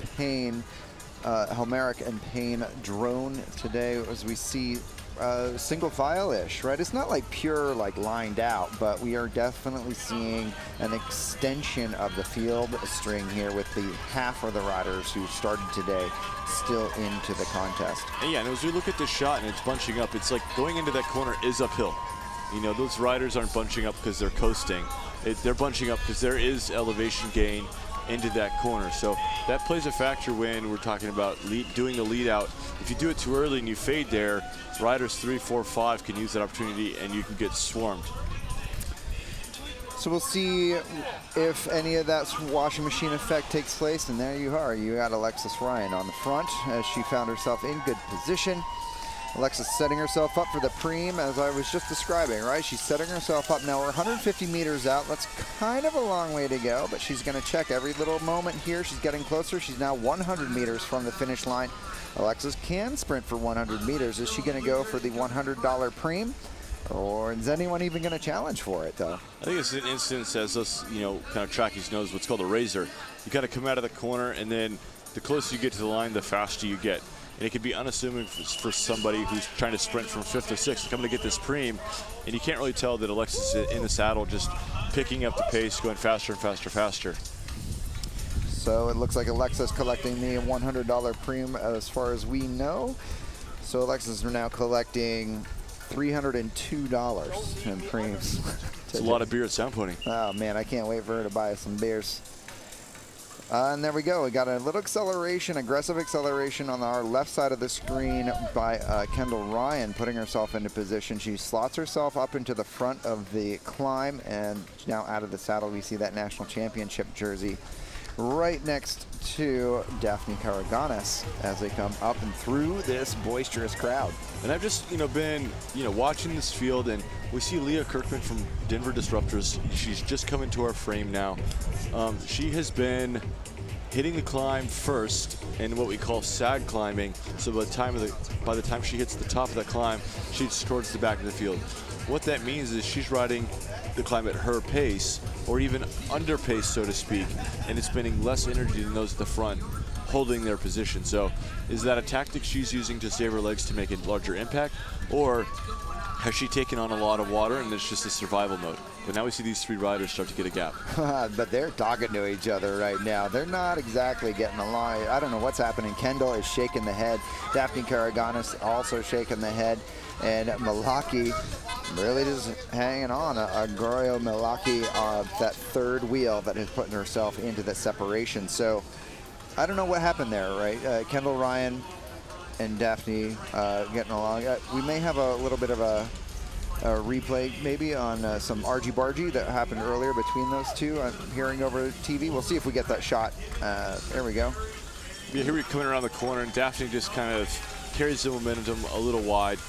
Payne drone today, as we see single file-ish, right? It's not like pure like lined out, but we are definitely seeing an extension of the field string here with the half of the riders who started today still into the contest. And yeah, and as we look at this shot and it's bunching up, it's like going into that corner is uphill. Those riders aren't bunching up because they're coasting. They're bunching up because there is elevation gain into that corner. So that plays a factor when we're talking about doing the lead out. If you do it too early and you fade there, riders 3, 4, 5 can use that opportunity and you can get swarmed. So we'll see if any of that washing machine effect takes place. And there you are. You got Alexis Ryan on the front as she found herself in good position. Alexis setting herself up for the preem, as I was just describing, right? She's setting herself up. Now we're 150 meters out. That's kind of a long way to go, but she's going to check every little moment here. She's getting closer. She's now 100 meters from the finish line. Alexis can sprint for 100 meters. Is she going to go for the $100 preem? Or is anyone even going to challenge for it, though? I think it's an instance, as us, kind of trackies knows, what's called a razor. You kind of come out of the corner, and then the closer you get to the line, the faster you get. And it can be unassuming for somebody who's trying to sprint from 5th to 6th, coming to get this preem, and you can't really tell that Alexis is in the saddle, just picking up the pace, going faster and faster, faster. So it looks like Alexis collecting the $100 preem as far as we know. So Alexis is now collecting $302 in preems. It's a lot of beer at Sound Pony. Oh man, I can't wait for her to buy us some beers. And there we go. We got a little acceleration, aggressive acceleration on our left side of the screen by Kendall Ryan, putting herself into position. She slots herself up into the front of the climb, and now out of the saddle we see that national championship jersey right next to Daphne Karaganis as they come up and through this boisterous crowd. And I've just, been, watching this field, and we see Leah Kirkman from Denver Disruptors. She's just come into our frame now. She has been hitting the climb first in what we call sag climbing. So by the time she hits the top of that climb, she's towards the back of the field. What that means is she's riding the climb at her pace, or even under pace, so to speak, and it's spending less energy than those at the front holding their position. So is that a tactic she's using to save her legs to make a larger impact, or has she taken on a lot of water and it's just a survival mode? But now we see these three riders start to get a gap. But they're talking to each other right now. They're not exactly getting along. I don't know what's happening. Kendall is shaking the head. Daphne Karaganis also shaking the head. And Malaki really just hanging on. Gregorio Malaki, that third wheel that has put herself into the separation. So I don't know what happened there, right? Kendall Ryan and Daphne getting along. We may have a little bit of a replay maybe on some argy-bargy that happened earlier between those two. I'm hearing over TV. We'll see if we get that shot. There we go. Yeah, here we're coming around the corner, and Daphne just kind of carries the momentum a little wide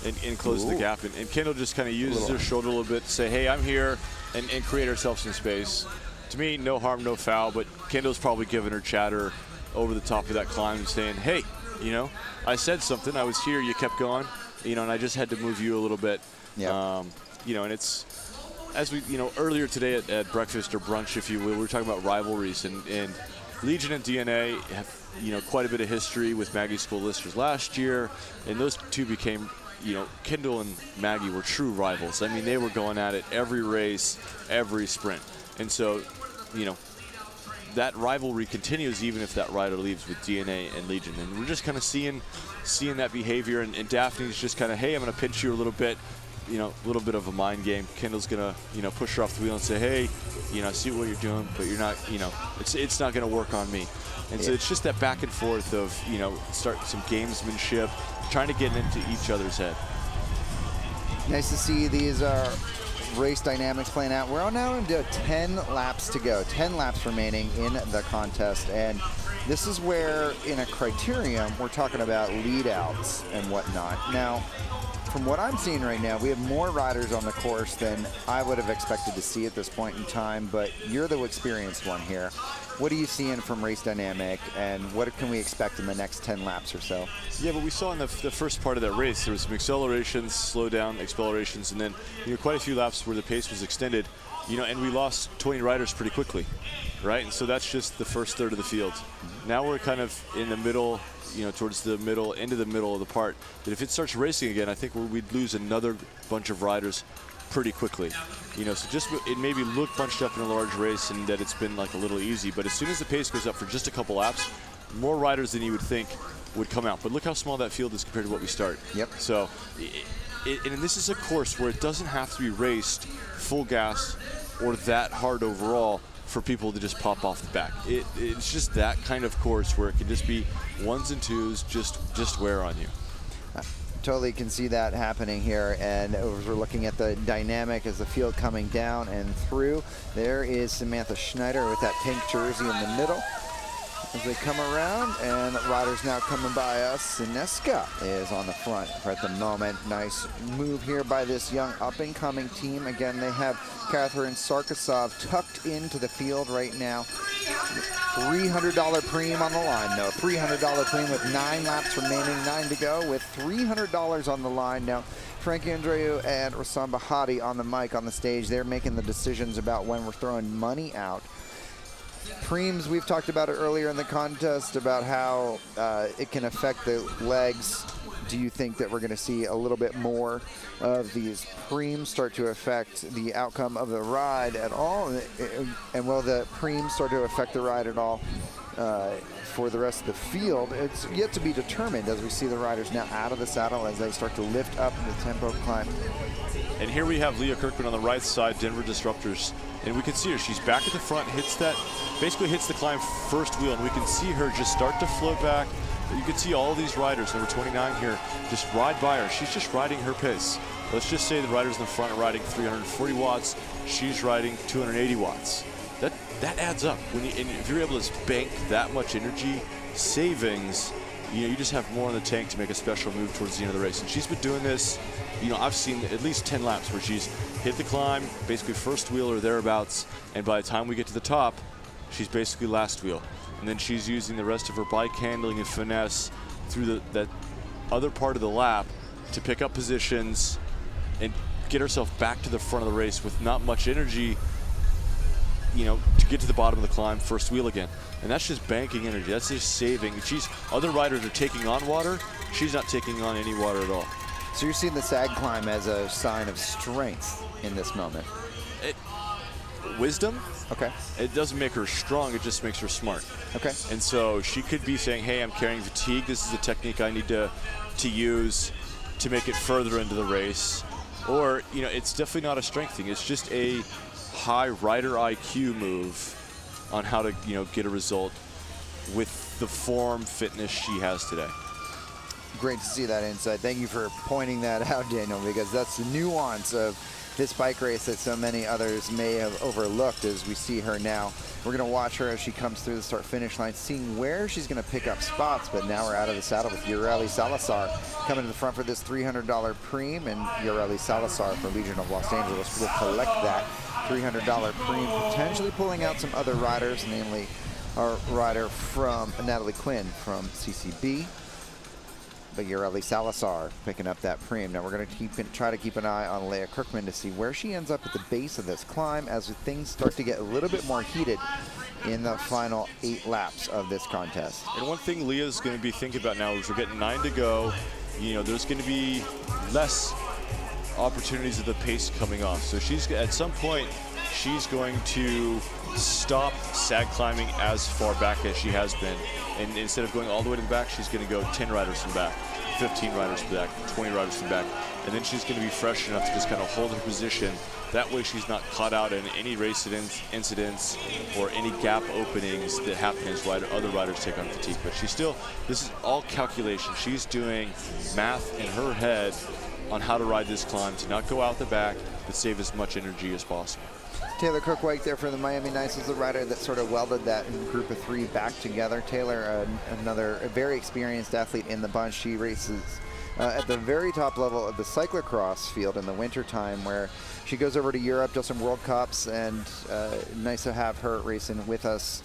and closes the gap. And Kendall just kind of uses her shoulder a little bit to say, hey, I'm here, and create herself some space. To me, no harm, no foul, but Kendall's probably giving her chatter over the top of that climb and saying, hey, I said something, I was here, you kept going, and I just had to move you a little bit. Yeah. And it's, as we, earlier today at breakfast or brunch, if you will, we were talking about rivalries, and Legion and DNA have, quite a bit of history with Maggie's School Listers last year, and those two became, Kendall and Maggie were true rivals. I mean, they were going at it every race, every sprint. And so, that rivalry continues even if that rider leaves with DNA and Legion. And we're just kind of seeing that behavior, and Daphne's just kind of, hey, I'm going to pinch you a little bit, a little bit of a mind game. Kendall's going to, push her off the wheel and say, hey, I see what you're doing, but you're not, it's not going to work on me. And so it's just that back and forth of, start some gamesmanship, trying to get into each other's head. Nice to see these race dynamics playing out. We're now into 10 laps to go, 10 laps remaining in the contest. And this is where, in a Criterium, we're talking about lead outs and whatnot. Now, from what I'm seeing right now, we have more riders on the course than I would have expected to see at this point in time, but you're the experienced one here. What are you seeing from race dynamic, and what can we expect in the next 10 laps or so? Yeah, but we saw in the first part of that race, there was some accelerations, slow down, accelerations, and then quite a few laps where the pace was extended, and we lost 20 riders pretty quickly, right? And so that's just the first third of the field. Now we're kind of in the middle, towards the middle, into the middle of the part, that if it starts racing again, I think we'd lose another bunch of riders pretty quickly. So just it maybe look bunched up in a large race and that it's been like a little easy, but as soon as the pace goes up for just a couple laps, more riders than you would think would come out. But look how small that field is compared to what we start. Yep. So, and this is a course where it doesn't have to be raced full gas or that hard overall for people to just pop off the back. It's just that kind of course where it can just be ones and twos, just wear on you. Totally can see that happening here, and as we're looking at the dynamic as the field coming down and through, there is Samantha Schneider with that pink jersey in the middle. as they come around, and riders now coming by us. Sineska is on the front at the moment. Nice move here by this young up-and-coming team. Again, they have Catherine Sarkisov tucked into the field right now. $300 premium on the line, though. $300 premium with 9 laps remaining, 9 to go, with $300 on the line now. Frank Andreu and Rassam Bahati on the mic on the stage. They're making the decisions about when we're throwing money out. Preems, we've talked about it earlier in the contest about how it can affect the legs. Do you think that we're going to see a little bit more of these preems start to affect the outcome of the ride at all? And will the preems start to affect the ride at all for the rest of the field? It's yet to be determined as we see the riders now out of the saddle as they start to lift up the tempo climb. And here we have Leah Kirkman on the right side, Denver Disruptors. And we can see her, she's back at the front, basically hits the climb first wheel, and we can see her just start to float back. You can see all these riders, number 29 here, just ride by her. She's just riding her pace. Let's just say the riders in the front are riding 340 watts, she's riding 280 watts. That adds up. And if you're able to bank that much energy savings, you just have more in the tank to make a special move towards the end of the race. And she's been doing this, I've seen at least 10 laps where she's hit the climb, basically first wheel or thereabouts, and by the time we get to the top, she's basically last wheel. And then she's using the rest of her bike handling and finesse through that other part of the lap to pick up positions and get herself back to the front of the race with not much energy, to get to the bottom of the climb, first wheel again. And that's just banking energy. That's just saving. Other riders are taking on water. She's not taking on any water at all. So you're seeing the sag climb as a sign of strength in this moment. Wisdom. Okay. It doesn't make her strong, it just makes her smart. Okay. And so she could be saying, hey, I'm carrying fatigue. This is a technique I need to use to make it further into the race. Or, it's definitely not a strength thing. It's just a high rider IQ move on how to, get a result with the form fitness she has today. Great to see that insight. Thank you for pointing that out, Daniel, because that's the nuance of this bike race that so many others may have overlooked as we see her now. We're going to watch her as she comes through the start-finish line, seeing where she's going to pick up spots, but now we're out of the saddle with Ureli Salazar coming to the front for this $300 preem, and Ureli Salazar from Legion of Los Angeles will collect that $300 preem, potentially pulling out some other riders, namely our rider from Natalie Quinn from CCB. But Ureli Salazar picking up that preem. Now we're going to try to keep an eye on Leah Kirkman to see where she ends up at the base of this climb as things start to get a little bit more heated in the final 8 laps of this contest. And one thing Leah's going to be thinking about now is we're getting 9 to go. There's going to be less opportunities of the pace coming off. So at some point, she's going to stop sag climbing as far back as she has been. And instead of going all the way to the back, she's going to go 10 riders from back, 15 riders from back, 20 riders from back. And then she's going to be fresh enough to just kind of hold her position. That way she's not caught out in any race incidents or any gap openings that happen as other riders take on fatigue. But this is all calculation. She's doing math in her head on how to ride this climb to not go out the back, but save as much energy as possible. Taylor Cook-White there for the Miami Nice is the rider that sort of welded that group of 3 back together. Taylor, another very experienced athlete in the bunch. She races at the very top level of the cyclocross field in the wintertime, where she goes over to Europe, does some World Cups, and nice to have her racing with us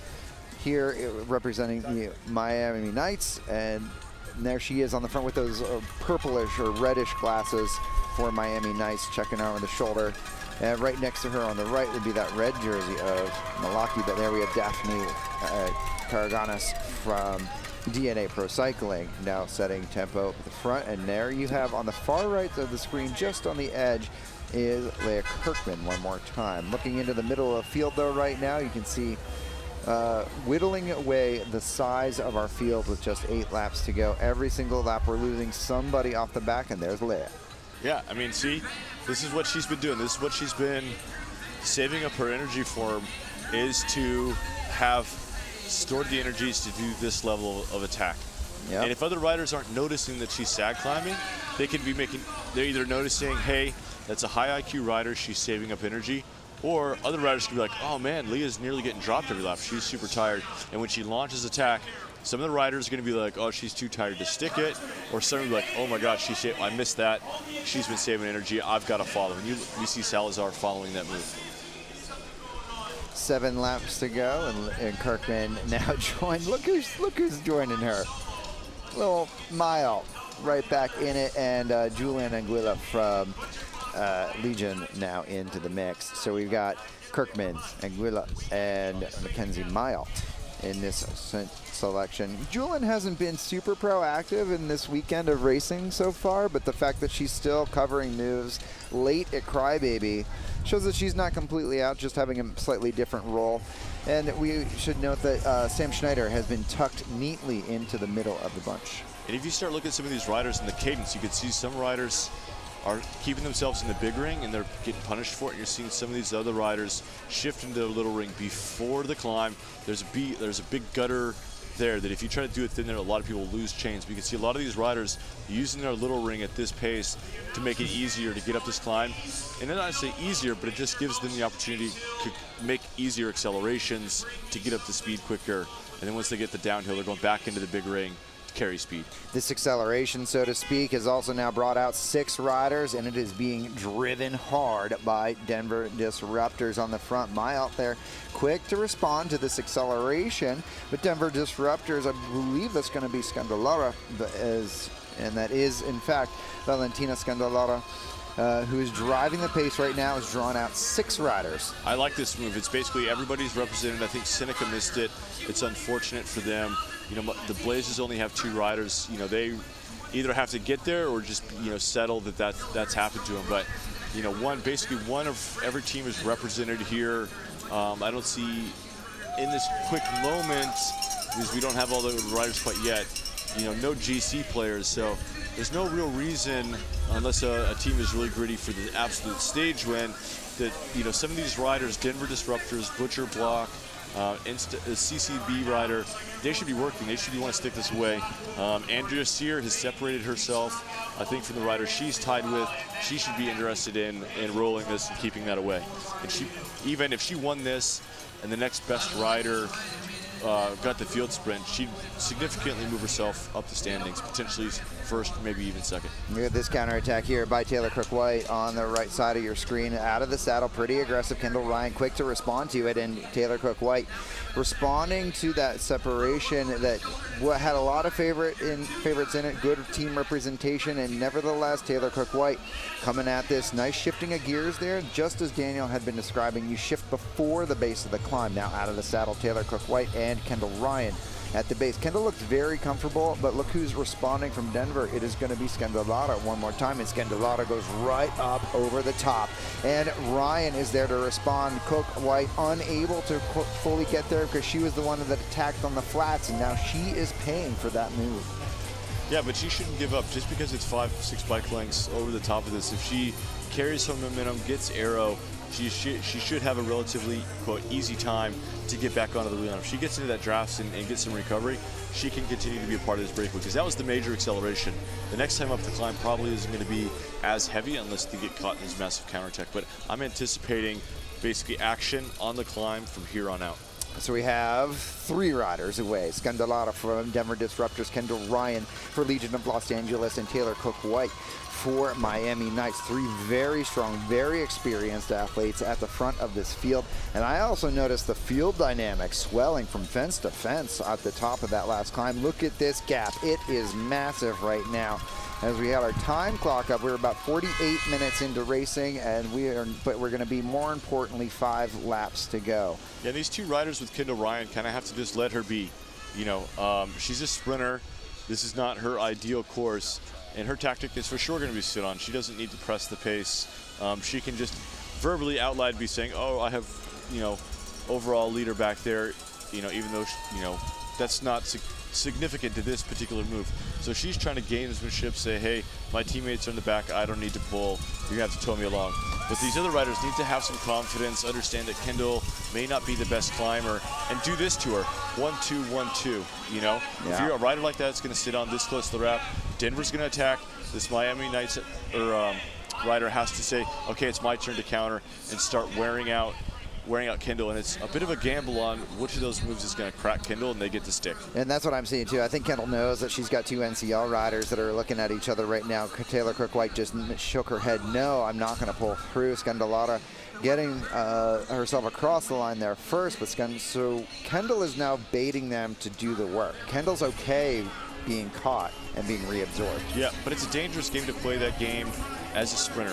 here representing the Miami Knights. And there she is on the front with those purplish or reddish glasses for Miami Nice, checking out over the shoulder. And right next to her on the right would be that red jersey of Malaki, but there we have Daphne Karaganis from DNA Pro Cycling, now setting tempo at the front. And there you have on the far right of the screen, just on the edge, is Leah Kirkman one more time. Looking into the middle of the field though right now, you can see whittling away the size of our field with just 8 laps to go. Every single lap we're losing somebody off the back, and there's Leah. Yeah, see, this is what she's been doing. This is what she's been saving up her energy for, is to have stored the energies to do this level of attack. Yep. And if other riders aren't noticing that she's sag climbing, they're either noticing, hey, that's a high IQ rider, she's saving up energy, Or other riders could be like, oh man, Leah's nearly getting dropped every lap. She's super tired. And when she launches attack, some of the riders are going to be like, oh, she's too tired to stick it. Or some will be like, oh my gosh, I missed that. She's been saving energy. I've got to follow. And you see Salazar following that move. 7 laps to go, and Kirkman now joined. Look who's joining her. Little Mile right back in it, and Julian Anguilla from Legion now into the mix. So we've got Kirkman, Anguilla, and Mackenzie Mile in this selection. Julian hasn't been super proactive in this weekend of racing so far, but the fact that she's still covering moves late at Crybaby shows that she's not completely out, just having a slightly different role. And we should note that Sam Schneider has been tucked neatly into the middle of the bunch. And if you start looking at some of these riders in the cadence, you can see some riders are keeping themselves in the big ring and they're getting punished for it. And you're seeing some of these other riders shift into the little ring before the climb. There's a big gutter there that if you try to do it thin there, a lot of people lose chains. But you can see a lot of these riders using their little ring at this pace to make it easier to get up this climb. And then I say easier, but it just gives them the opportunity to make easier accelerations to get up to speed quicker. And then once they get the downhill, they're going back into the big ring to carry speed. This acceleration, so to speak, has also now brought out 6 riders, and it is being driven hard by Denver Disruptors on the front. Mile out there quick to respond to this acceleration, but Denver Disruptors, I believe that's going to be Scandalara, and that is in fact Valentina Scandalara, who is driving the pace right now, has drawn out 6 riders. I like this move. It's basically everybody's represented. I think Seneca missed it. It's unfortunate for them. You know, the Blazers only have 2 riders. You know, they either have to get there or just, you know, settle that's happened to them. But, you know, basically one of every team is represented here. I don't see in this quick moment, because we don't have all the riders quite yet, you know, no GC players. So there's no real reason, unless a team is really gritty for the absolute stage win, that, you know, some of these riders, Denver Disruptors, Butcher Block, CCB rider, they should be working. They should want to stick this away. Andrea Sear has separated herself, I think, from the rider she's tied with. She should be interested in rolling this and keeping that away. And she, even if she won this and the next best rider got the field sprint, she'd significantly move herself up the standings, potentially first, maybe even second. Look at this counterattack here by Taylor Crook-White on the right side of your screen. Out of the saddle, pretty aggressive. Kendall Ryan quick to respond to it, and Taylor Crook-White responding to that separation that had a lot of favorites in it, good team representation, and nevertheless, Taylor Crook-White coming at this. Nice shifting of gears there, just as Daniel had been describing. You shift before the base of the climb. Now out of the saddle, Taylor Crook-White and Kendall Ryan at the base. Kendall looks very comfortable, but look who's responding from Denver. It is going to be Scandalara one more time, and Scandalara goes right up over the top. And Ryan is there to respond. Crook-White unable to fully get there because she was the one that attacked on the flats, and now she is paying for that move. Yeah, but she shouldn't give up just because it's 5-6 bike lengths over the top of this. If she carries some momentum, gets aero, she should have a relatively, quote, easy time to get back onto the wheel. If she gets into that draft and gets some recovery, she can continue to be a part of this breakaway, because that was the major acceleration. The next time up the climb probably isn't going to be as heavy unless they get caught in this massive counterattack. But I'm anticipating basically action on the climb from here on out. So we have 3 riders away. Scandalara from Denver Disruptors, Kendall Ryan for Legion of Los Angeles, and Taylor Crook-White for Miami Knights. 3 very strong, very experienced athletes at the front of this field. And I also noticed the field dynamics swelling from fence to fence at the top of that last climb. Look at this gap. It is massive right now. As we had our time clock up, we're about 48 minutes into racing, and we're going to be, more importantly, 5 laps to go. Yeah, these 2 riders with Kendall Ryan kind of have to just let her be. You know, she's a sprinter. This is not her ideal course, and her tactic is for sure going to be sit on. She doesn't need to press the pace. She can just verbally out loud be saying, "Oh, I have, you know, overall leader back there." You know, even though you know that's not significant to this particular move. So she's trying to gamesmanship, say, hey, my teammates are in the back, I don't need to pull, you're gonna have to tow me along. But these other riders need to have some confidence, understand that Kendall may not be the best climber, and do this to her. 1-2, 1-2, you know? Yeah. If you're a rider like that, it's gonna sit on this close to the wrap. Denver's gonna attack. This Miami Knights, or rider has to say, okay, it's my turn to counter, and start wearing out Kendall, and it's a bit of a gamble on which of those moves is going to crack Kendall, and they get to stick. And that's what I'm seeing too. I think Kendall knows that she's got two NCL riders that are looking at each other right now. Taylor Kirk-White just shook her head, no, I'm not going to pull through. Scandalata getting herself across the line there first, but so Kendall is now baiting them to do the work. Kendall's okay being caught and being reabsorbed. Yeah, but it's a dangerous game to play that game as a sprinter,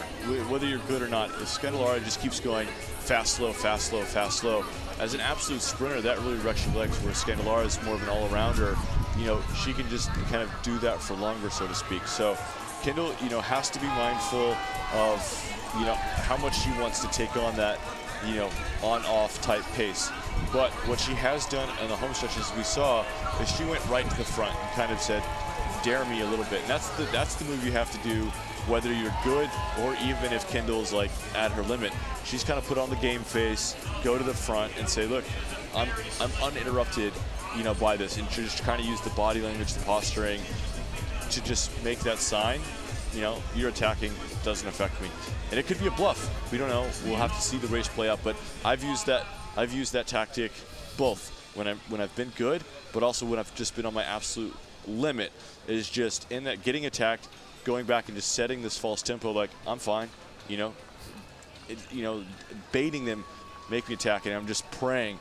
whether you're good or not. If Scandalata just keeps going fast, slow, fast, slow, fast, slow, as an absolute sprinter, that really wrecks your legs, where Scandalata is more of an all-arounder. You know, she can just kind of do that for longer, so to speak. So Kendall, you know, has to be mindful of, you know, how much she wants to take on that, you know, on-off type pace. But what she has done in the home stretches we saw is she went right to the front and kind of said, dare me a little bit. And that's the move you have to do, whether you're good or even if Kendall's like at her limit. She's kind of put on the game face, go to the front and say, look, I'm uninterrupted, you know, by this. And just kind of use the body language, the posturing to just make that sign, you know, you're attacking, doesn't affect me. And it could be a bluff. We don't know. We'll have to see the race play out. But I've used that tactic both when I've been good, but also when I've just been on my absolute limit. Is just in that getting attacked, going back and just setting this false tempo, like I'm fine, you know, baiting them, make me attack, and I'm just praying,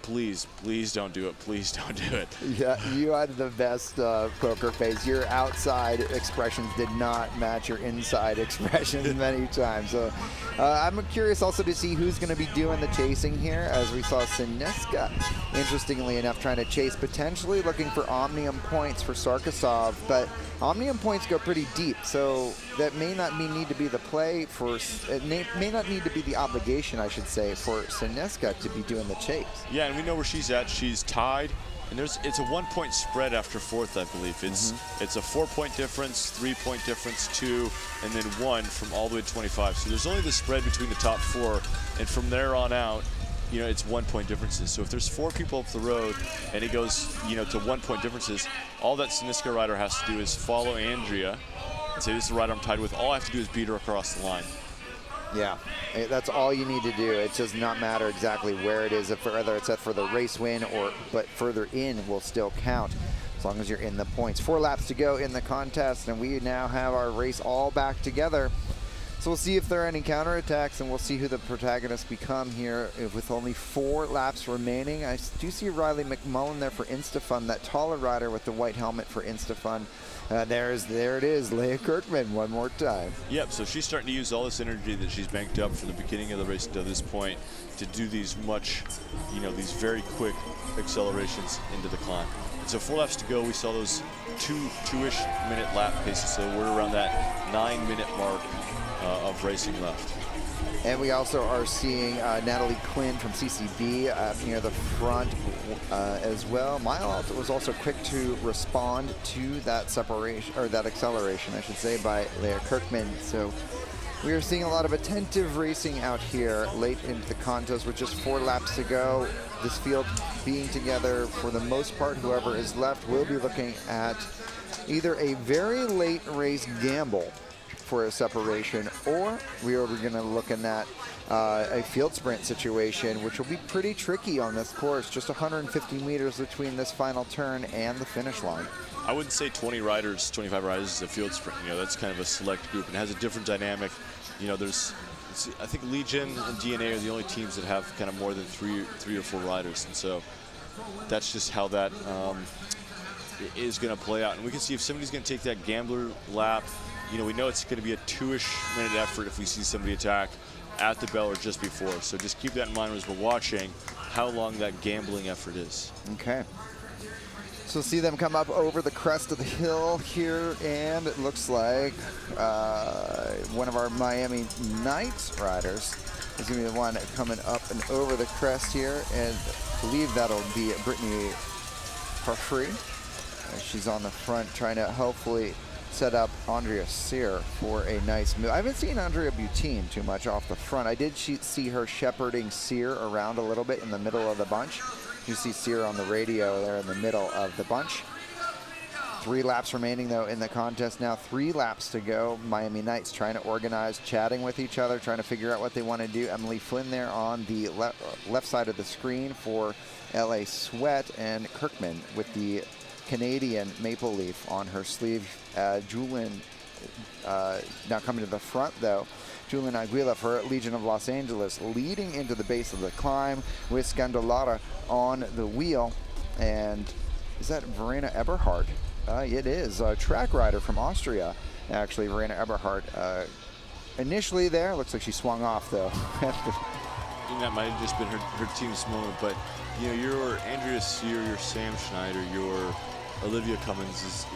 please don't do it, please don't do it. Yeah, you had the best poker face. Your outside expressions did not match your inside expressions many times. So I'm curious also to see who's going to be doing the chasing here, as we saw Sineska, interestingly enough, trying to chase, potentially looking for Omnium points for Sarkisov, but Omnium points go pretty deep, so that may not need to be the play for, it may not need to be the obligation, I should say, for Sineska to be doing the chase. Yeah, and we know where she's at. She's tied, and it's a 1-point spread after fourth, I believe. It's a 4-point difference, 3-point difference, 2, and then 1 from all the way to 25. So there's only the spread between the top 4, and from there on out, you know, it's 1-point differences. So if there's 4 people up the road and it goes, you know, to 1-point differences, all that Sineska rider has to do is follow Andrea and say, this is the rider I'm tied with. All I have to do is beat her across the line. Yeah, that's all you need to do. It does not matter exactly where it is, whether it's for the race win but further in will still count as long as you're in the points. 4 laps to go in the contest, and we now have our race all back together. So we'll see if there are any counterattacks, and we'll see who the protagonists become here with only 4 laps remaining. I do see Riley McMullen there for Instafun, that taller rider with the white helmet for Instafun. There it is, Leah Kirkman one more time. Yep, so she's starting to use all this energy that she's banked up from the beginning of the race to this point to do these these very quick accelerations into the climb. And so 4 laps to go, we saw those two-ish minute lap paces, so we're around that 9-minute mark of racing left. And we also are seeing Natalie Quinn from CCB near the front as well. Mile was also quick to respond to that separation, or that acceleration, I should say, by Leah Kirkman. So we are seeing a lot of attentive racing out here late into the contest with just 4 laps to go. This field being together for the most part. Whoever is left will be looking at either a very late race gamble for a separation, or we are going to look in at a field sprint situation, which will be pretty tricky on this course. Just 150 meters between this final turn and the finish line. I wouldn't say 20 riders, 25 riders is a field sprint. You know, that's kind of a select group and has a different dynamic. You know, I think Legion and DNA are the only teams that have kind of more than three or 4 riders, and so that's just how that is going to play out. And we can see if somebody's going to take that gambler lap. You know, we know it's going to be a 2-ish minute effort if we see somebody attack at the bell or just before. So just keep that in mind as we're watching how long that gambling effort is. Okay. So see them come up over the crest of the hill here, and it looks like one of our Miami Knights riders is going to be the one coming up and over the crest here, and I believe that'll be Brittany Parfrey. She's on the front trying to hopefully set up Andrea Sear for a nice move. I haven't seen Andrea Butine too much off the front. I did see her shepherding Sear around a little bit in the middle of the bunch. You see Sear on the radio there in the middle of the bunch. 3 laps remaining, though, in the contest now. 3 laps to go. Miami Knights trying to organize, chatting with each other, trying to figure out what they want to do. Emily Flynn there on the left side of the screen for LA Sweat, and Kirkman with the Canadian maple leaf on her sleeve. Julian now coming to the front, though. Julian Aguila for Legion of Los Angeles leading into the base of the climb with Scandolara on the wheel. And is that Verena Eberhardt? It is a track rider from Austria, actually. Verena Eberhardt initially there. Looks like she swung off, though. That might have just been her team's moment, but you know, your Andrea Sear, your Sam Schneider, your Olivia Cummins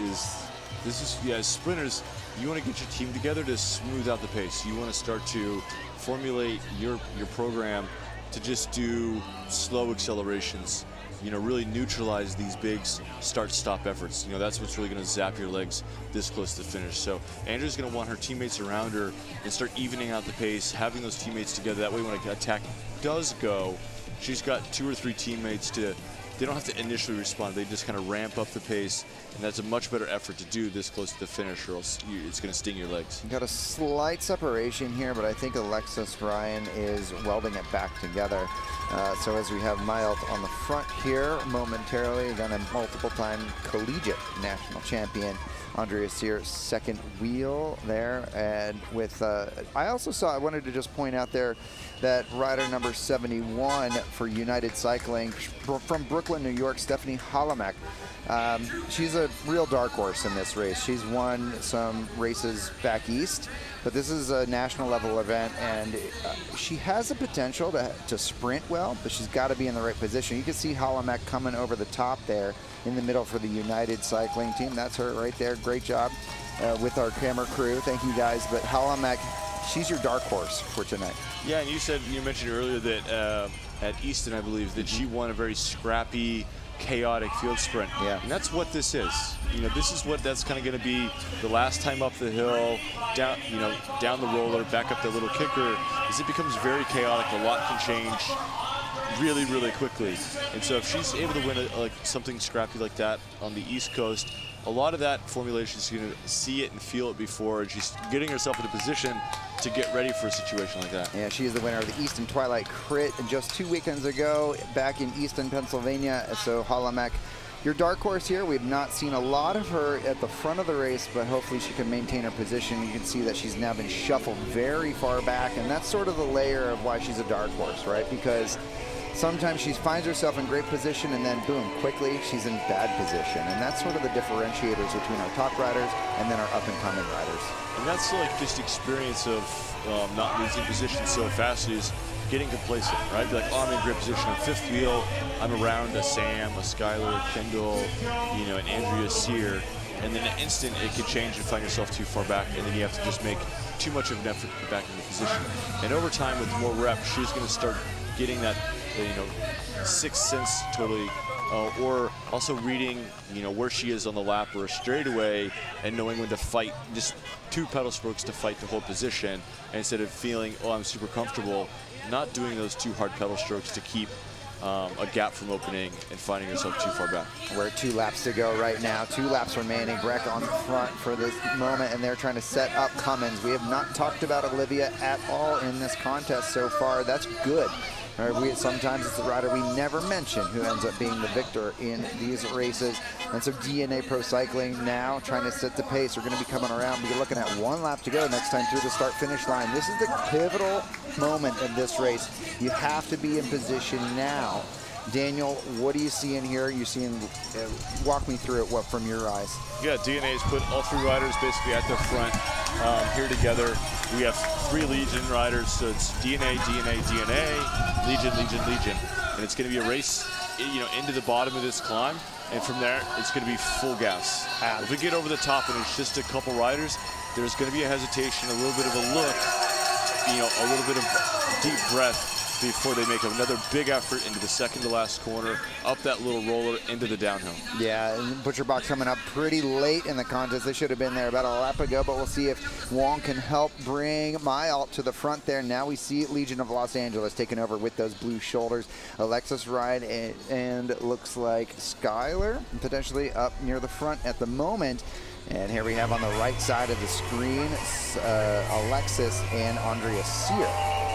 as sprinters, you want to get your team together to smooth out the pace. You want to start to formulate your program to just do slow accelerations, you know, really neutralize these big start-stop efforts. You know, that's what's really going to zap your legs this close to the finish. So Andrea's going to want her teammates around her and start evening out the pace, having those teammates together. That way when an attack does go, she's got 2 or 3 teammates they don't have to initially respond. They just kind of ramp up the pace, and that's a much better effort to do this close to the finish, or else it's going to sting your legs. You got a slight separation here, but I think Alexis Ryan is welding it back together. So as we have Miles on the front here momentarily, again, a multiple-time collegiate national champion, Andrea Sear, second wheel there. And with, I also saw, I wanted to just point out there that rider number 71 for United Cycling from Brooklyn, New York, Stephanie Halamek. She's a real dark horse in this race. She's won some races back east, but this is a national level event, and she has the potential to sprint well, but she's got to be in the right position. You can see Halamek coming over the top there in the middle for the United Cycling team. That's her right there. Great job with our camera crew. Thank you guys. But Halamek, she's your dark horse for tonight. Yeah, and you mentioned earlier that at Easton, I believe, that she won a very scrappy, chaotic field sprint. Yeah. And that's what this is. You know, this is what that's kind of going to be the last time up the hill, down the roller, back up the little kicker, is it becomes very chaotic. A lot can change really, really quickly. And so if she's able to win like something scrappy like that on the East Coast, a lot of that formulation is going to see it and feel it before, and she's getting herself in a position to get ready for a situation like that. Yeah, she is the winner of the Easton Twilight Crit just 2 weekends ago back in Easton, Pennsylvania. So Halamek, your dark horse here. We've not seen a lot of her at the front of the race, but hopefully she can maintain her position. You can see that she's now been shuffled very far back, and that's sort of the layer of why she's a dark horse, right? Because sometimes she finds herself in great position, and then boom, quickly she's in bad position. And that's sort of the differentiators between our top riders and then our up-and-coming riders. And that's like just experience of not losing position so fast is getting complacent, right? Be like, oh, I'm in great position. I'm fifth wheel. I'm around a Sam, a Skylar, a Kendall, you know, an Andrea Sear. And then in an instant, it could change and find yourself too far back, and then you have to just make too much of an effort to get back into position. And over time, with more reps, she's going to start getting that, you know, sixth sense totally, or also reading, you know, where she is on the lap or a straightaway, and knowing when to fight, just 2 pedal strokes to fight to hold position, and instead of feeling, oh, I'm super comfortable, not doing those 2 hard pedal strokes to keep a gap from opening and finding yourself too far back. We're at 2 laps to go right now. 2 laps remaining. Breck on front for this moment, and they're trying to set up Cummins. We have not talked about Olivia at all in this contest so far. That's good. Sometimes it's the rider we never mention who ends up being the victor in these races. And so DNA Pro Cycling now trying to set the pace. We're going to be coming around. We're looking at 1 lap to go next time through the start-finish line. This is the pivotal moment of this race. You have to be in position now. Daniel, what do you see in here? You seeing? Walk me through it. What from your eyes? Yeah, DNA has put all 3 riders basically at the front here together. We have 3 Legion riders, so it's DNA, Legion, and it's going to be a race, you know, into the bottom of this climb, and from there it's going to be full gas. If we get over the top and it's just a couple riders, there's going to be a hesitation, a little bit of a look, you know, a little bit of deep breath before they make another big effort into the second to last corner, up that little roller into the downhill. Yeah, and Butcher Box coming up pretty late in the contest. They should have been there about a lap ago, but we'll see if Wong can help bring my alt to the front there. Now we see Legion of Los Angeles taking over with those blue shoulders. Alexis Ryan and looks like Skylar potentially up near the front at the moment. And here we have on the right side of the screen, Alexis and Andrea Sear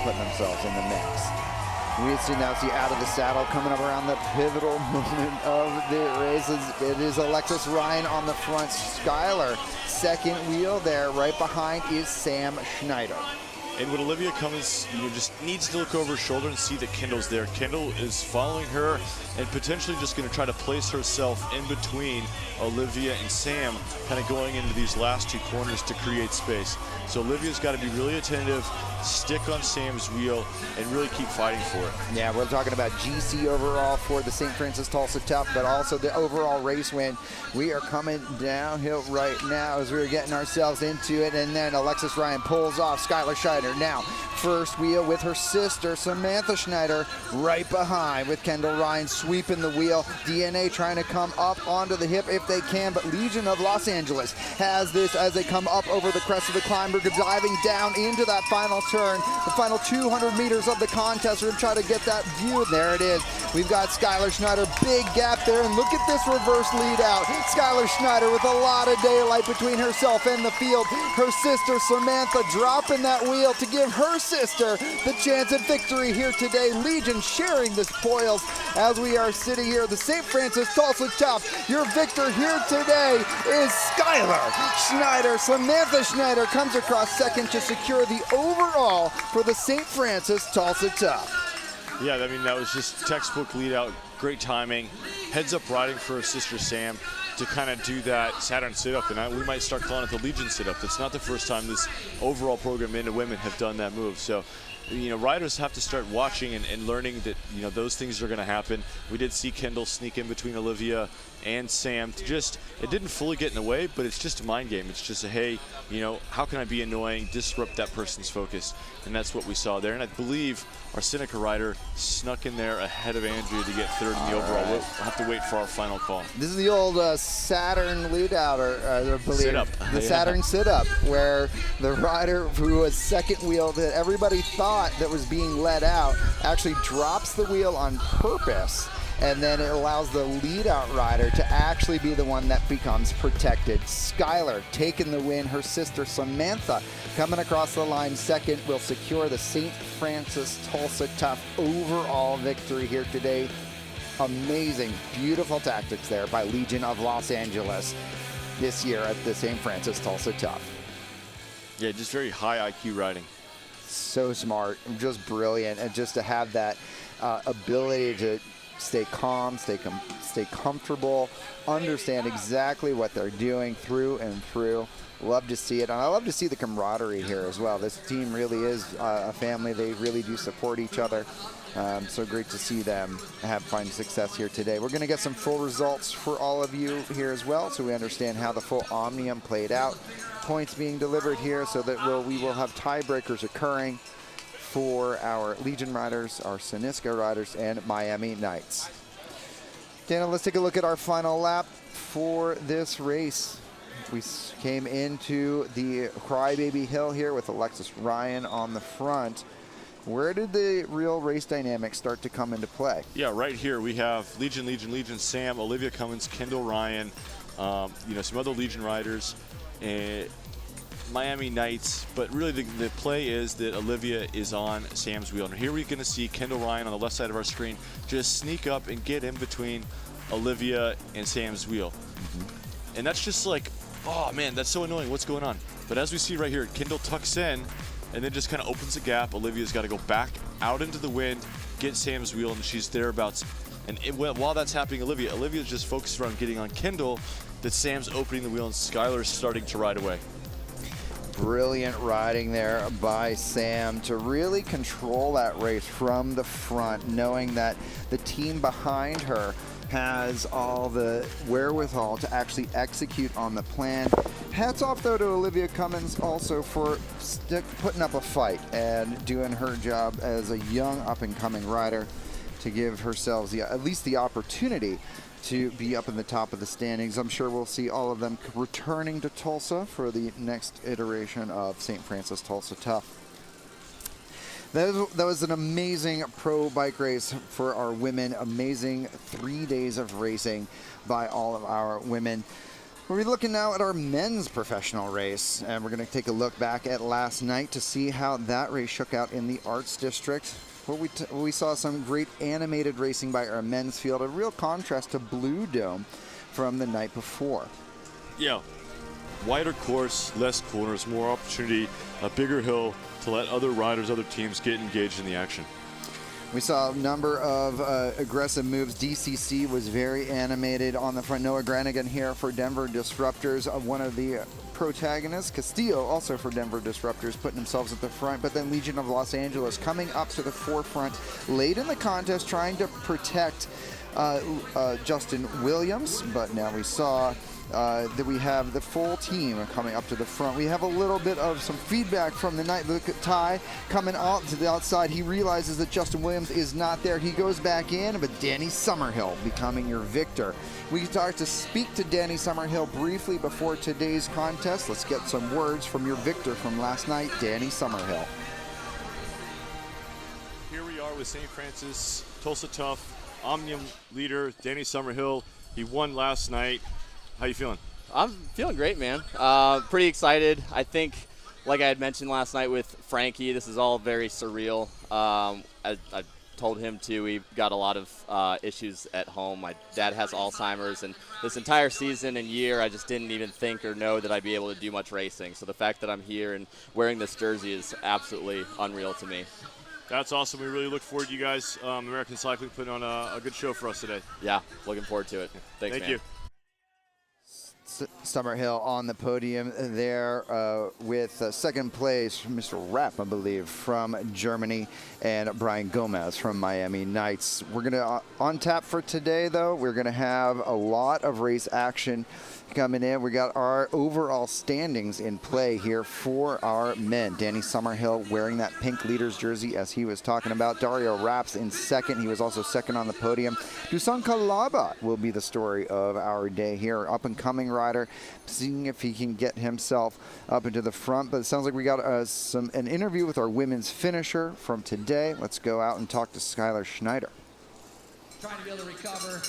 putting themselves in the mix. We now see out of the saddle coming up around the pivotal moment of the races. It is Alexis Ryan on the front, Skylar second wheel there. Right behind is Sam Schneider. And when Olivia Cummins, just needs to look over her shoulder and see that Kendall's there. Kendall is following her and potentially just going to try to place herself in between Olivia and Sam, kind of going into these last two corners to create space. So Olivia's got to be really attentive, stick on Sam's wheel, and really keep fighting for it. Yeah, we're talking about GC overall for the St. Francis Tulsa Tough, but also the overall race win. We are coming downhill right now as we're getting ourselves into it, and then Alexis Ryan pulls off Skylar Schneider. Now, first wheel with her sister, Samantha Schneider, right behind with Kendall Ryan sweeping the wheel. DNA trying to come up onto the hip if they can, but Legion of Los Angeles has this as they come up over the crest of the climb. We're diving down into that final turn, the final 200 meters of the contest. We're going to try to get that view. There it is. We've got Skylar Schneider, big gap there, and look at this reverse lead out. Skylar Schneider with a lot of daylight between herself and the field. Her sister Samantha dropping that wheel to give her sister the chance at victory here today. Legion sharing the spoils as we are sitting here. The St. Francis Tulsa Tough, your victor here today is Skylar Schneider. Samantha Schneider comes across second to secure the overall for the St. Francis Tulsa Tough. Yeah, I mean, that was just textbook lead out, great timing, heads up riding for her sister Sam to kind of do that Saturn sit-up, and we might start calling it the Legion sit-up. It's not the first time this overall program, men and women, have done that move. So, riders have to start watching and learning that, those things are going to happen. We did see Kendall sneak in between Olivia and Sam. It didn't fully get in the way, but it's just a mind game. It's just hey, how can I be annoying, disrupt that person's focus? And that's what we saw there. And I believe our Seneca rider snuck in there ahead of Andrea to get third in the overall. We'll have to wait for our final call. This is the old Saturn lead out, or I believe sit-up. The Saturn sit-up, where the rider who was second wheel that everybody thought that was being let out actually drops the wheel on purpose, and then it allows the lead-out rider to actually be the one that becomes protected. Skylar taking the win. Her sister Samantha coming across the line second will secure the St. Francis Tulsa Tough overall victory here today. Amazing, beautiful tactics there by Legion of Los Angeles this year at the St. Francis Tulsa Tough. Yeah, just very high IQ riding. So smart, just brilliant, and just to have that ability to stay calm, stay comfortable, understand exactly what they're doing through and through. Love to see it, and I love to see the camaraderie here as well. This team really is a family. They really do support each other. So great to see them find success here today. We're going to get some full results for all of you here as well, so we understand how the full Omnium played out. Points being delivered here, so that we will have tiebreakers occurring for our Legion riders, our Senisca riders, and Miami Knights. Dana, let's take a look at our final lap for this race. We came into the Crybaby Hill here with Alexis Ryan on the front. Where did the real race dynamics start to come into play? Yeah, right here we have Legion, Sam, Olivia Cummins, Kendall Ryan, some other Legion riders, and Miami Knights, but really the play is that Olivia is on Sam's wheel. And here we're going to see Kendall Ryan on the left side of our screen just sneak up and get in between Olivia and Sam's wheel. And that's just like, oh man, that's so annoying. What's going on? But as we see right here, Kendall tucks in and then just kind of opens a gap. Olivia's got to go back out into the wind, get Sam's wheel, and she's thereabouts. And while that's happening, Olivia's just focused around getting on Kendall, that Sam's opening the wheel and Skylar's starting to ride away. Brilliant riding there by Sam to really control that race from the front, knowing that the team behind her has all the wherewithal to actually execute on the plan. Hats off, though, to Olivia Cummins also for putting up a fight and doing her job as a young up-and-coming rider to give herself at least the opportunity to be up in the top of the standings. I'm sure we'll see all of them returning to Tulsa for the next iteration of St. Francis Tulsa Tough. That was an amazing pro bike race for our women. Amazing 3 days of racing by all of our women. We're looking now at our men's professional race, and we're going to take a look back at last night to see how that race shook out in the Arts District, where we saw some great animated racing by our men's field, a real contrast to Blue Dome from the night before. Yeah, wider course, less corners, more opportunity, a bigger hill to let other riders, other teams get engaged in the action. We saw a number of aggressive moves. DCC was very animated on the front. Noah Granigan here for Denver Disruptors, one of the protagonists. Castillo also for Denver Disruptors, putting themselves at the front. But then Legion of Los Angeles coming up to the forefront late in the contest, trying to protect Justin Williams. But now we saw that we have the full team coming up to the front. We have a little bit of some feedback from the night. Look at Ty coming out to the outside. He realizes that Justin Williams is not there. He goes back in, but Danny Summerhill becoming your victor. We start to speak to Danny Summerhill briefly before today's contest. Let's get some words from your victor from last night, Danny Summerhill. Here we are with St. Francis Tulsa Tough Omnium leader Danny Summerhill. He won last night. How you feeling? I'm feeling great, man. Pretty excited. I think, like I had mentioned last night with Frankie, this is all very surreal. I told him too, we've got a lot of issues at home. My dad has Alzheimer's, and this entire season and year, I just didn't even think or know that I'd be able to do much racing. So the fact that I'm here and wearing this jersey is absolutely unreal to me. That's awesome. We really look forward to you guys, American Cycling, putting on a good show for us today. Yeah, looking forward to it. Thanks, Thank man. you. Summerhill on the podium there with second place, Mr. Rapp, I believe, from Germany, and Brian Gomez from Miami Knights. We're going to, on tap for today, though, we're going to have a lot of race action coming in. We got our overall standings in play here for our men. Danny Summerhill wearing that pink leader's jersey, as he was talking about. Dario Rapps in second. He was also second on the podium. Dusan Kalaba will be the story of our day here. Up-and-coming rider, seeing if he can get himself up into the front. But it sounds like we got an interview with our women's finisher from today. Let's go out and talk to Skylar Schneider. Trying to be able to recover.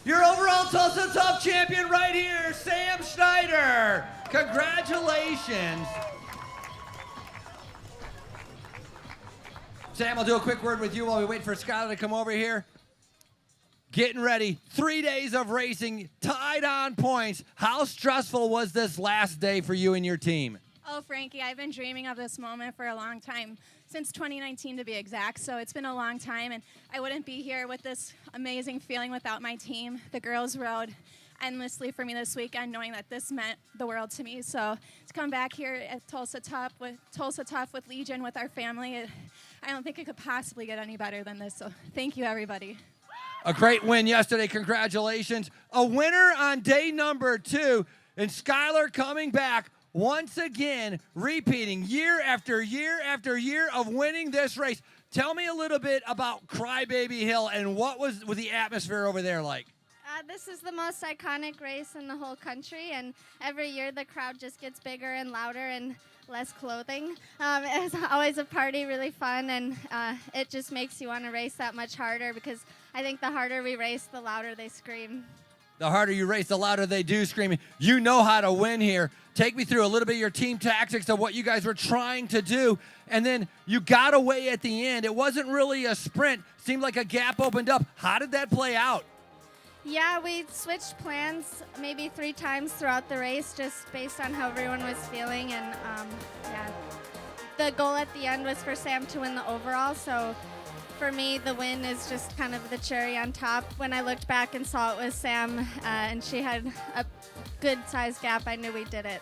Your overall Tulsa Tough champion right here, Sam Schneider. Congratulations. Sam, I'll do a quick word with you while we wait for Skylar to come over here. Getting ready, 3 days of racing, tied on points. How stressful was this last day for you and your team? Oh, Frankie, I've been dreaming of this moment for a long time, since 2019 to be exact, so it's been a long time, and I wouldn't be here with this amazing feeling without my team. The girls rode endlessly for me this weekend, knowing that this meant the world to me. So to come back here at Tulsa Tough with Legion, with our family, I don't think it could possibly get any better than this, so thank you, everybody. A great win yesterday, congratulations. A winner on day number 2, and Skylar coming back once again, repeating year after year after year of winning this race. Tell me a little bit about Crybaby Hill and what was the atmosphere over there like? This is the most iconic race in the whole country, and every year the crowd just gets bigger and louder and less clothing. It's always a party, really fun, and it just makes you want to race that much harder, because I think the harder we race, the louder they scream. The harder you race, the louder they do screaming. You know how to win here. Take me through a little bit of your team tactics of what you guys were trying to do. And then you got away at the end. It wasn't really a sprint. Seemed like a gap opened up. How did that play out? Yeah, we switched plans maybe 3 times throughout the race, just based on how everyone was feeling. And yeah, the goal at the end was for Sam to win the overall. So for me, the win is just kind of the cherry on top. When I looked back and saw it was Sam, and she had a good size gap, I knew we did it.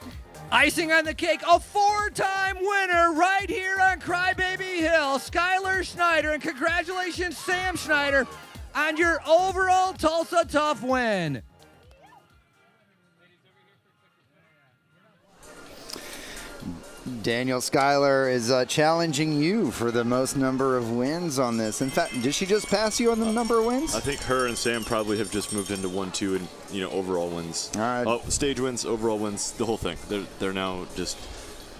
Icing on the cake, a 4-time winner right here on Crybaby Hill, Skylar Schneider, and congratulations, Sam Schneider, on your overall Tulsa Tough win. Daniel, Schuyler is challenging you for the most number of wins on this. In fact, did she just pass you on the number of wins? I think her and Sam probably have just moved into 1, 2, and overall wins. All right. Oh, stage wins, overall wins, the whole thing. They're now just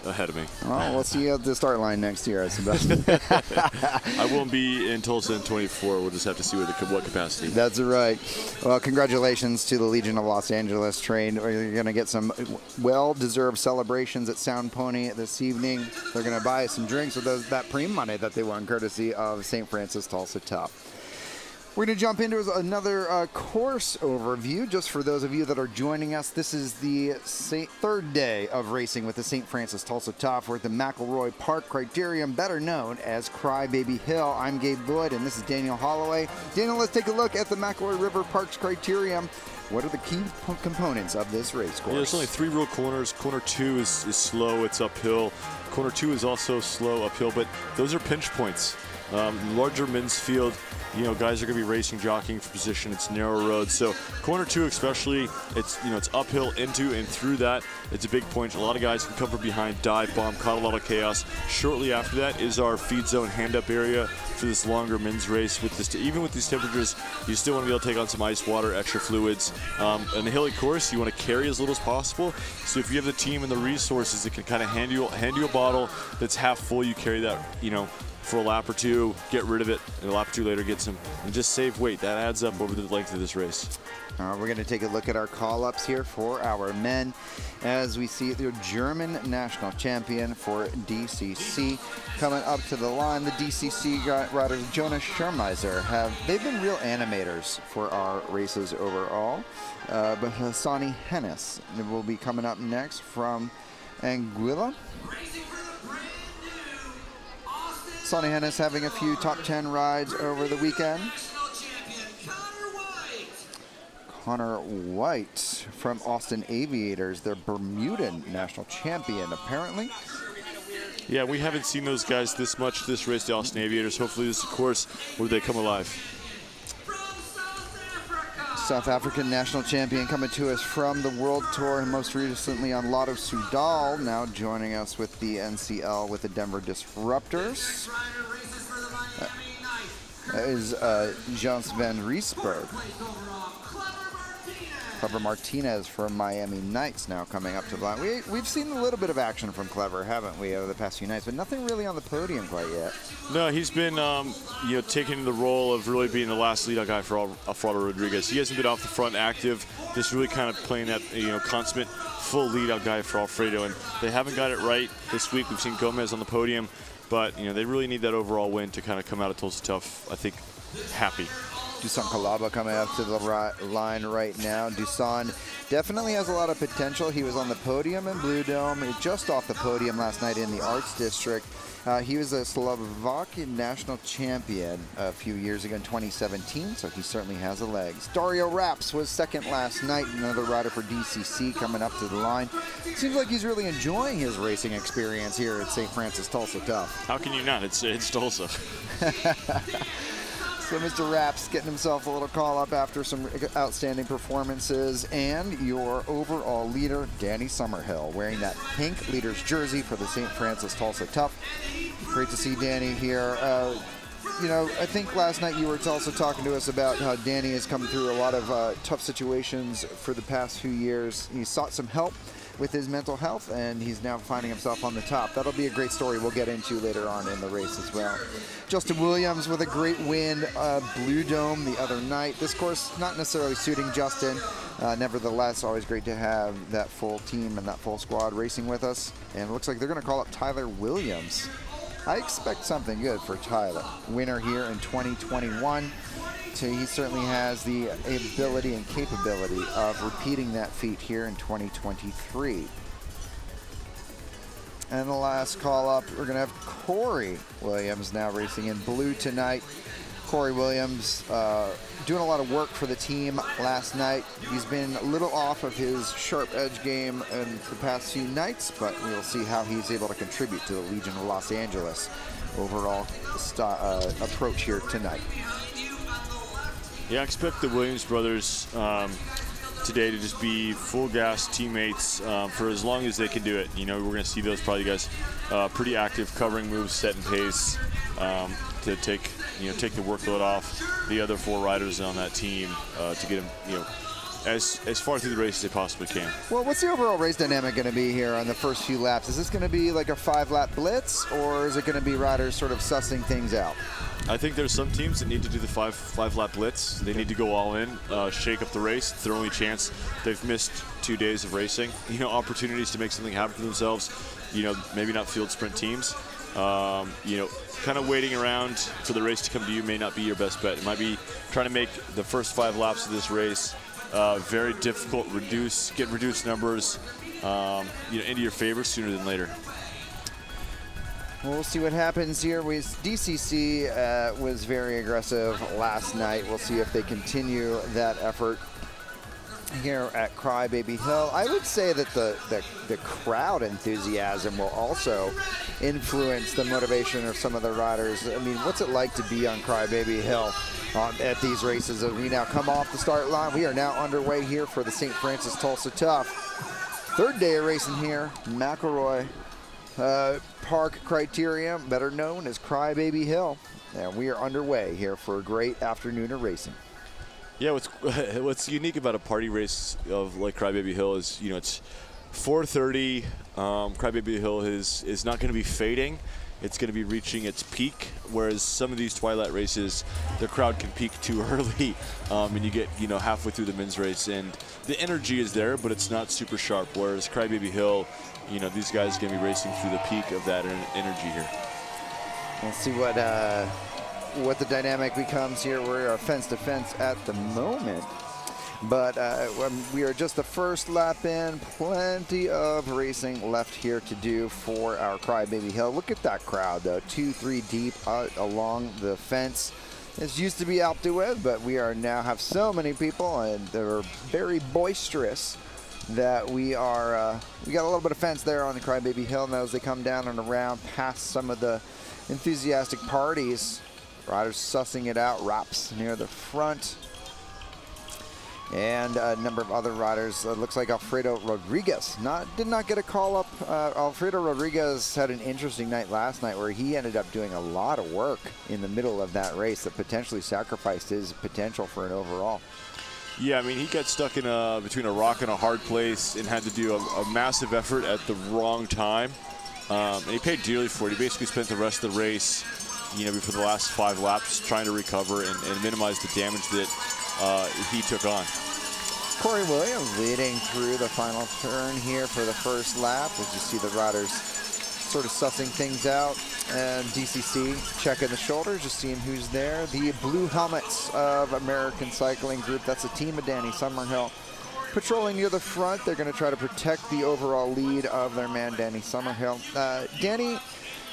ahead of me. Oh, we'll see you at the start line next year, I suppose. I won't be in Tulsa in 24. We'll just have to see what capacity. That's right. Well, congratulations to the Legion of Los Angeles train. You're going to get some well-deserved celebrations at Sound Pony this evening. They're going to buy some drinks with that pre money that they won, courtesy of St. Francis Tulsa Tough. We're going to jump into another course overview. Just for those of you that are joining us, this is the third day of racing with the St. Francis Tulsa Tough. We're at the McElroy Park Criterium, better known as Crybaby Hill. I'm Gabe Boyd, and this is Daniel Holloway. Daniel, let's take a look at the McElroy River Park's Criterium. What are the key components of this race course? Yeah, there's only 3 real corners. Corner 2 is slow, it's uphill. Corner 2 is also slow uphill, but those are pinch points. Larger men's field, guys are going to be racing, jockeying for position. It's narrow roads, so corner 2 especially, it's uphill into and through that. It's a big point. A lot of guys can come from behind, dive bomb, cause a lot of chaos. Shortly after that is our feed zone hand-up area for this longer men's race. Even with these temperatures, you still want to be able to take on some ice water, extra fluids. In a hilly course, you want to carry as little as possible. So if you have the team and the resources that can kind of hand you a bottle that's half full, you carry that, for a lap or 2, get rid of it, and a lap or 2 later get some, and just save weight. That adds up over the length of this race. We're going to take a look at our call-ups here for our men as we see the German national champion for DCC coming up to the line. The DCC riders Jonas Schirmeiser they've been real animators for our races overall. But Hassani Hennis will be coming up next from Anguilla. Sonny Hennis having a few top 10 rides over the weekend. Connor White from Austin Aviators, their Bermudan national champion, apparently. Yeah, we haven't seen those guys this much this race, the Austin Aviators. Hopefully this is a course where they come alive. South African national champion coming to us from the World Tour, and most recently on Lotto Soudal, now joining us with the NCL with the Denver Disruptors. That is Jans van Riesberg. Clever Martinez from Miami Knights now coming up to the line. We've seen a little bit of action from Clever, haven't we, over the past few nights, but nothing really on the podium quite yet. No, he's been taking the role of really being the last lead-out guy for Alfredo Rodriguez. He hasn't been off the front active, just really kind of playing that consummate full lead-out guy for Alfredo, and they haven't got it right this week. We've seen Gomez on the podium, but they really need that overall win to kind of come out of Tulsa Tough, I think, happy. Dusan Kalaba coming up to the line right now. Dusan definitely has a lot of potential. He was on the podium in Blue Dome, just off the podium last night in the Arts District. He was a Slovakian national champion a few years ago in 2017, so he certainly has the legs. Dario Raps was second last night, another rider for DCC coming up to the line. Seems like he's really enjoying his racing experience here at St. Francis Tulsa Tough. How can you not? It's Tulsa. So Mr. Raps getting himself a little call-up after some outstanding performances. And your overall leader, Danny Summerhill, wearing that pink leader's jersey for the St. Francis Tulsa Tough. Great to see Danny here. I think last night you were also talking to us about how Danny has come through a lot of tough situations for the past few years. He sought some help with his mental health, and he's now finding himself on the top. That'll be a great story we'll get into later on in the race as well. Justin Williams with a great win, Blue Dome the other night. This course not necessarily suiting Justin. Nevertheless, always great to have that full team and that full squad racing with us. And it looks like they're going to call up Tyler Williams. I expect something good for Tyler. Winner here in 2021. So he certainly has the ability and capability of repeating that feat here in 2023. And the last call up, we're going to have Corey Williams now racing in blue tonight. Corey Williams doing a lot of work for the team last night. He's been a little off of his sharp edge game in the past few nights, but we'll see how he's able to contribute to the Legion of Los Angeles overall approach here tonight. Yeah, I expect the Williams brothers today to just be full gas teammates for as long as they can do it. You know, we're going to see those probably guys pretty active, covering moves, setting pace to take the workload off the other 4 riders on that team to get them, as far through the race as they possibly can. Well, what's the overall race dynamic going to be here on the first few laps? Is this going to be like a 5-lap blitz, or is it going to be riders sort of sussing things out? I think there's some teams that need to do the five-lap blitz. They need to go all in, shake up the race. It's their only chance. They've missed 2 days of racing. Opportunities to make something happen for themselves. Maybe not field sprint teams. Kind of waiting around for the race to come to you may not be your best bet. It might be trying to make the first 5 laps of this race very difficult, get reduced numbers, into your favor sooner than later. We'll see what happens here. DCC was very aggressive last night. We'll see if they continue that effort here at Crybaby Hill. I would say that the crowd enthusiasm will also influence the motivation of some of the riders. I mean, what's it like to be on Crybaby Hill at these races? As we now come off the start line, we are now underway here for the St. Francis Tulsa Tough. 3rd day of racing here, McElroy Park Criterium, better known as Crybaby Hill. And we are underway here for a great afternoon of racing. Yeah, what's unique about a party race of like Crybaby Hill is, it's 4:30. Crybaby Hill is not going to be fading. It's going to be reaching its peak, whereas some of these twilight races, the crowd can peak too early, and you get halfway through the men's race, and the energy is there, but it's not super sharp. Whereas Crybaby Hill, these guys are going to be racing through the peak of that energy here. We'll see what the dynamic becomes here. We're fence to fence at the moment, but we are just the first lap in. Plenty of racing left here to do for our Crybaby Hill. Look at that crowd though, 2-3 deep along the fence. This used to be Alpe d'Huez, but we are now have so many people, and they're very boisterous that we got a little bit of fence there on the Crybaby Hill. Now as they come down and around past some of the enthusiastic parties, riders sussing it out, wraps near the front. And a number of other riders. Looks like Alfredo Rodriguez did not get a call up. Alfredo Rodriguez had an interesting night last night where he ended up doing a lot of work in the middle of that race that potentially sacrificed his potential for an overall. Yeah, I mean, he got stuck in between a rock and a hard place and had to do a massive effort at the wrong time. And he paid dearly for it. He basically spent the rest of the race, before the last 5 laps trying to recover and minimize the damage that he took on. Corey Williams leading through the final turn here for the first lap. As you see the riders sort of sussing things out. And DCC checking the shoulders, just seeing who's there. The Blue Helmets of American Cycling Group. That's a team of Danny Summerhill. Patrolling near the front, they're going to try to protect the overall lead of their man, Danny Summerhill. Danny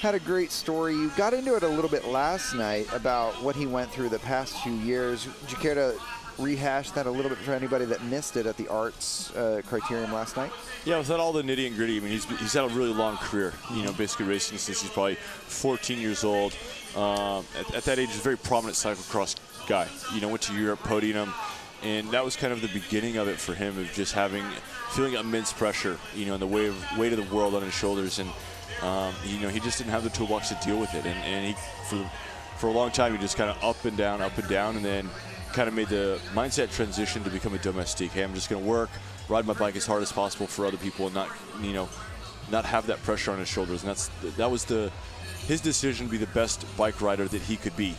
had a great story. You got into it a little bit last night about what he went through the past few years. Would you care to rehash that a little bit for anybody that missed it at the Arts Criterium last night? Yeah, without all the nitty and gritty, I mean, he's had a really long career, basically racing since he's probably 14 years old. At that age, he's a very prominent cyclocross guy. Went to Europe, podium, and that was kind of the beginning of it for him, of just feeling immense pressure, and the weight of the world on his shoulders. And he just didn't have the toolbox to deal with it. And he, for a long time, he just kind of up and down, and then kind of made the mindset transition to become a domestique. Hey, I'm just going to work, ride my bike as hard as possible for other people, and not have that pressure on his shoulders. And that was his decision to be the best bike rider that he could be.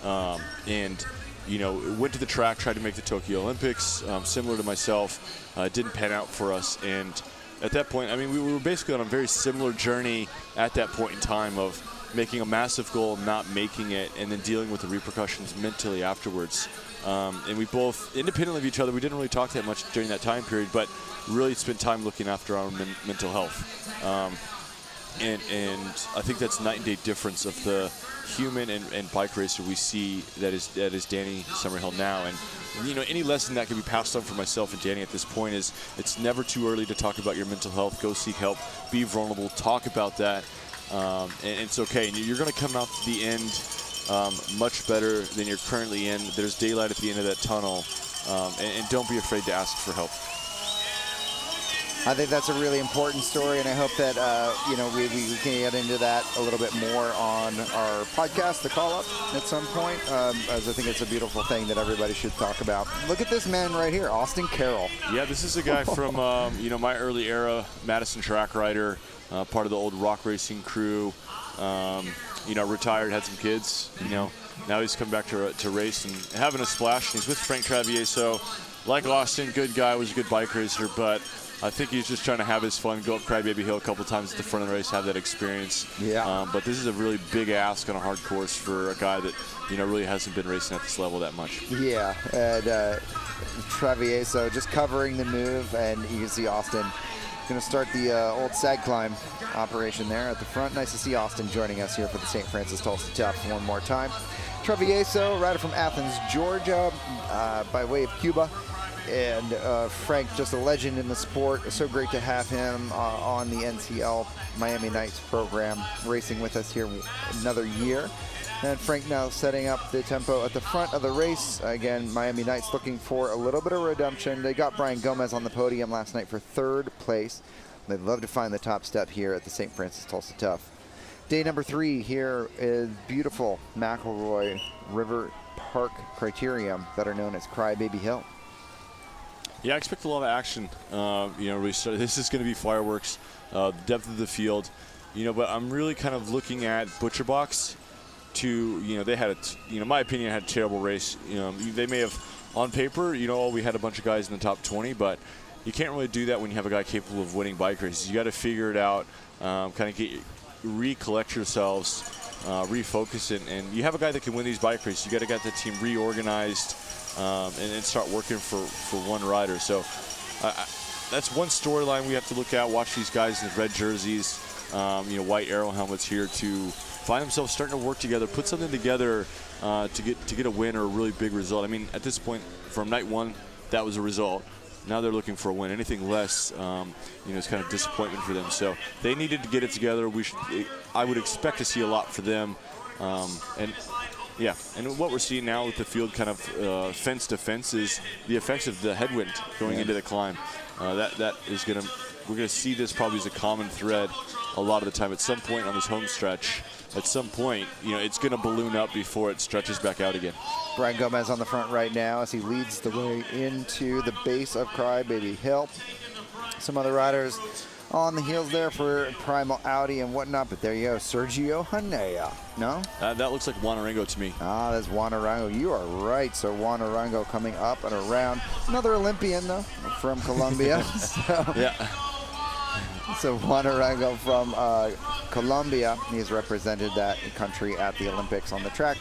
Went to the track, tried to make the Tokyo Olympics, similar to myself. Didn't pan out for us. And at that point, I mean, we were basically on a very similar journey at that point in time of making a massive goal, not making it, and then dealing with the repercussions mentally afterwards. And we both, independently of each other, we didn't really talk that much during that time period, but really spent time looking after our mental health. And I think that's night and day difference of the human and bike racer we see that is Danny Summerhill now. And any lesson that can be passed on for myself and Danny at this point is it's never too early to talk about your mental health. Go seek help. Be vulnerable. Talk about that. And it's okay. And you're going to come out the end much better than you're currently in. There's daylight at the end of that tunnel. And don't be afraid to ask for help. I think that's a really important story, and I hope that we can get into that a little bit more on our podcast, The Call Up, at some point, as I think it's a beautiful thing that everybody should talk about. Look at this man right here, Austin Carroll. Yeah, this is a guy from my early era, Madison track rider, part of the old rock racing crew. Retired, had some kids. Now he's come back to race and having a splash. And he's with Frank Travieso. Like Austin, good guy, was a good bike racer, but I think he's just trying to have his fun, go up Crybaby Hill a couple times at the front of the race, have that experience. Yeah. But this is a really big ask on a hard course for a guy that, really hasn't been racing at this level that much. Yeah, and Travieso just covering the move, and you can see Austin going to start the old sag climb operation there at the front. Nice to see Austin joining us here for the St. Francis Tulsa Tough one more time. Travieso, rider from Athens, Georgia, by way of Cuba. And Frank, just a legend in the sport. It's so great to have him on the NCL Miami Nights program, racing with us here another year. And Frank now setting up the tempo at the front of the race. Again, Miami Nights looking for a little bit of redemption. They got Brian Gomez on the podium last night for 3rd place. They'd love to find the top step here at the St. Francis Tulsa Tough. Day number 3 here is beautiful McElroy River Park Criterium, better known as Crybaby Hill. Yeah, I expect a lot of action. This is going to be fireworks, the depth of the field. But I'm really kind of looking at Butcher Box to, they had in my opinion, had a terrible race. They may have, on paper, we had a bunch of guys in the top 20, but you can't really do that when you have a guy capable of winning bike races. You got to figure it out, recollect yourselves, refocus it, and you have a guy that can win these bike races. You got to get the team reorganized. And start working for one rider. So that's one storyline we have to look at. Watch these guys in red jerseys, white arrow helmets here to find themselves starting to work together, put something together to get a win or a really big result. I mean, at this point, from night 1, that was a result. Now they're looking for a win. Anything less, is kind of disappointment for them. So they needed to get it together. I would expect to see a lot for them, Yeah, and what we're seeing now with the field kind of fence to fence is the effects of the headwind going into the climb. That is we're gonna see this probably as a common thread a lot of the time. At some point on this home stretch, it's gonna balloon up before it stretches back out again. Brian Gomez on the front right now as he leads the way into the base of Crybaby Hill. Some other riders on the heels there for Primal Audi and whatnot, but there you go, Sergio Hanea. No? That looks like Juan Arango to me. Ah, that's Juan Arango. You are right. So Juan Arango coming up and around. Another Olympian, though, from Colombia. Yeah. So Juan Arango from Colombia. He has represented that country at the Olympics on the track.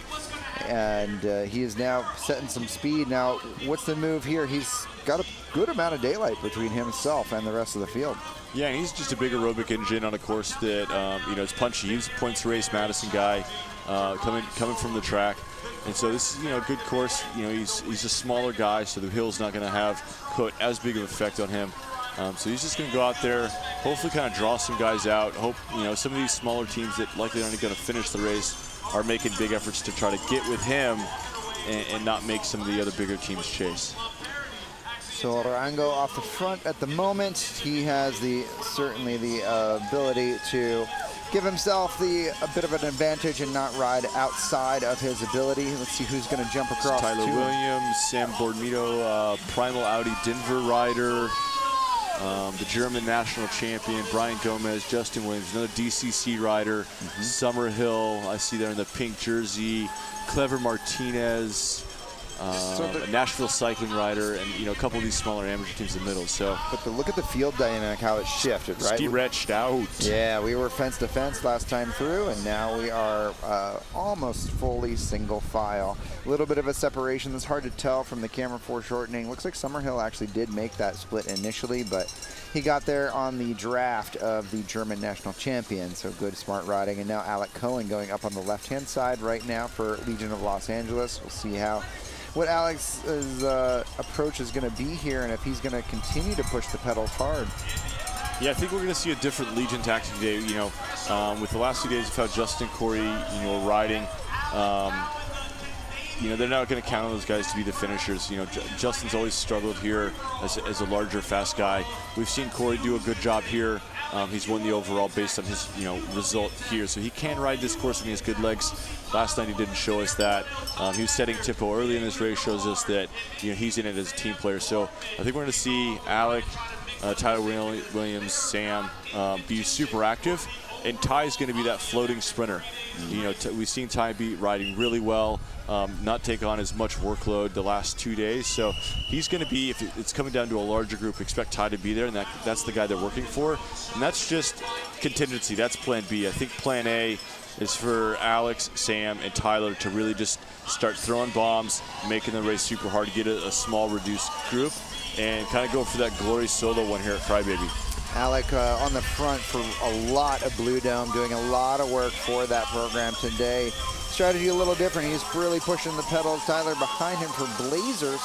And he is now setting some speed. Now, what's the move here? He's got a good amount of daylight between himself and the rest of the field. Yeah, and he's just a big aerobic engine on a course that, is punchy. He's a points race Madison guy coming from the track. And so this is, a good course. He's a smaller guy, so the hill's not going to put as big of an effect on him. So he's just going to go out there, hopefully kind of draw some guys out. Hope, some of these smaller teams that likely aren't going to finish the race are making big efforts to try to get with him and not make some of the other bigger teams chase. So Arango off the front at the moment. He has certainly the ability to give himself a bit of an advantage and not ride outside of his ability. Let's see who's going to jump across. Tyler Williams, Sam Bormito, Primal Audi Denver rider, the German national champion, Brian Gomez, Justin Williams, another DCC rider, Summerhill, I see there in the pink jersey, Clever Martinez, a Nashville cycling rider, and a couple of these smaller amateur teams in the middle. So, but look at the field dynamic, how it shifted, right? Stretched out. Yeah, we were fence to fence last time through, and now we are almost fully single file. A little bit of a separation that's hard to tell from the camera foreshortening. Looks like Summerhill actually did make that split initially, but he got there on the draft of the German national champion, so good, smart riding. And now Alec Cohen going up on the left-hand side right now for Legion of Los Angeles. We'll see what Alex's approach is going to be here, and if he's going to continue to push the pedals hard. Yeah, I think we're going to see a different Legion tactic today. With the last 2 days of how Justin and Corey, riding, they're not going to count on those guys to be the finishers. Justin's always struggled here as a larger, fast guy. We've seen Corey do a good job here. He's won the overall based on his, result here. So he can ride this course when he has good legs. Last night he didn't show us that. He was setting tempo early in this race, shows us that, he's in it as a team player. So I think we're going to see Alec, Tyler Williams, Sam be super active. And Ty's going to be that floating sprinter. We've seen Ty be riding really well, not take on as much workload the last 2 days. So he's going to be, if it's coming down to a larger group, expect Ty to be there, and that's the guy they're working for. And that's just contingency. That's plan B. I think plan A is for Alex, Sam, and Tyler to really just start throwing bombs, making the race super hard to get a small, reduced group, and kind of go for that glory solo one here at Crybaby. Alec on the front for a lot of Blue Dome, doing a lot of work for that program today. Strategy a little different. He's really pushing the pedals. Tyler behind him for Blazers,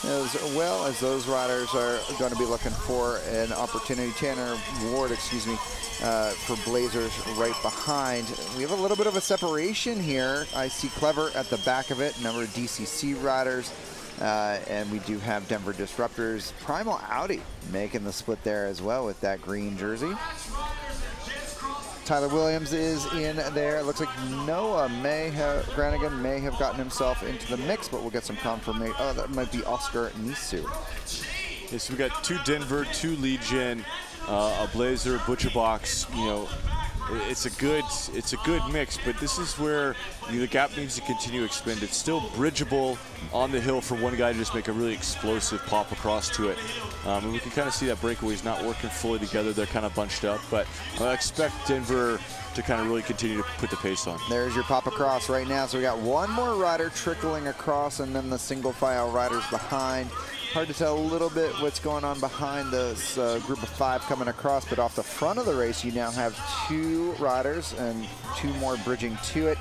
as well as those riders are going to be looking for an opportunity. Tanner Ward, for Blazers right behind. We have a little bit of a separation here. I see Clever at the back of it, a number of DCC riders. And we do have Denver Disruptors. Primal Audi making the split there as well with that green jersey. Tyler Williams is in there. It looks like Noah Granigan may have gotten himself into the mix, but we'll get some confirmation. Oh, that might be Oscar Nisu. Yeah, so we got 2 Denver, 2 Legion, a Blazer, Butcher Box. It's a good mix, but this is where the gap needs to continue to expand. It's still bridgeable on the hill for one guy to just make a really explosive pop across to it. And we can kind of see that Breakaway's not working fully together. They're kind of bunched up, but I expect Denver to kind of really continue to put the pace on. There's your pop across right now. So we got one more rider trickling across, and then the single file riders behind. Hard to tell a little bit what's going on behind this group of 5 coming across, but off the front of the race, you now have 2 riders and 2 more bridging to it.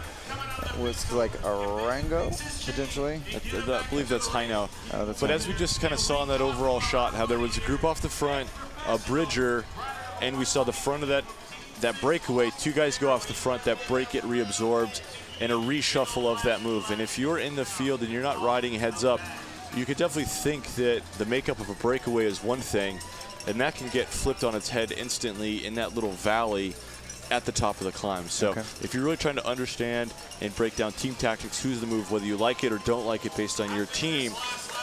Was like Arango, potentially. I believe that's Heino. But as we just kind of saw in that overall shot, how there was a group off the front, a bridger, and we saw the front of that breakaway. 2 guys go off the front, that break get reabsorbed, and a reshuffle of that move. And if you're in the field and you're not riding heads up, you could definitely think that the makeup of a breakaway is one thing, and that can get flipped on its head instantly in that little valley at the top of the climb. So if you're really trying to understand and break down team tactics, who's the move, whether you like it or don't like it based on your team,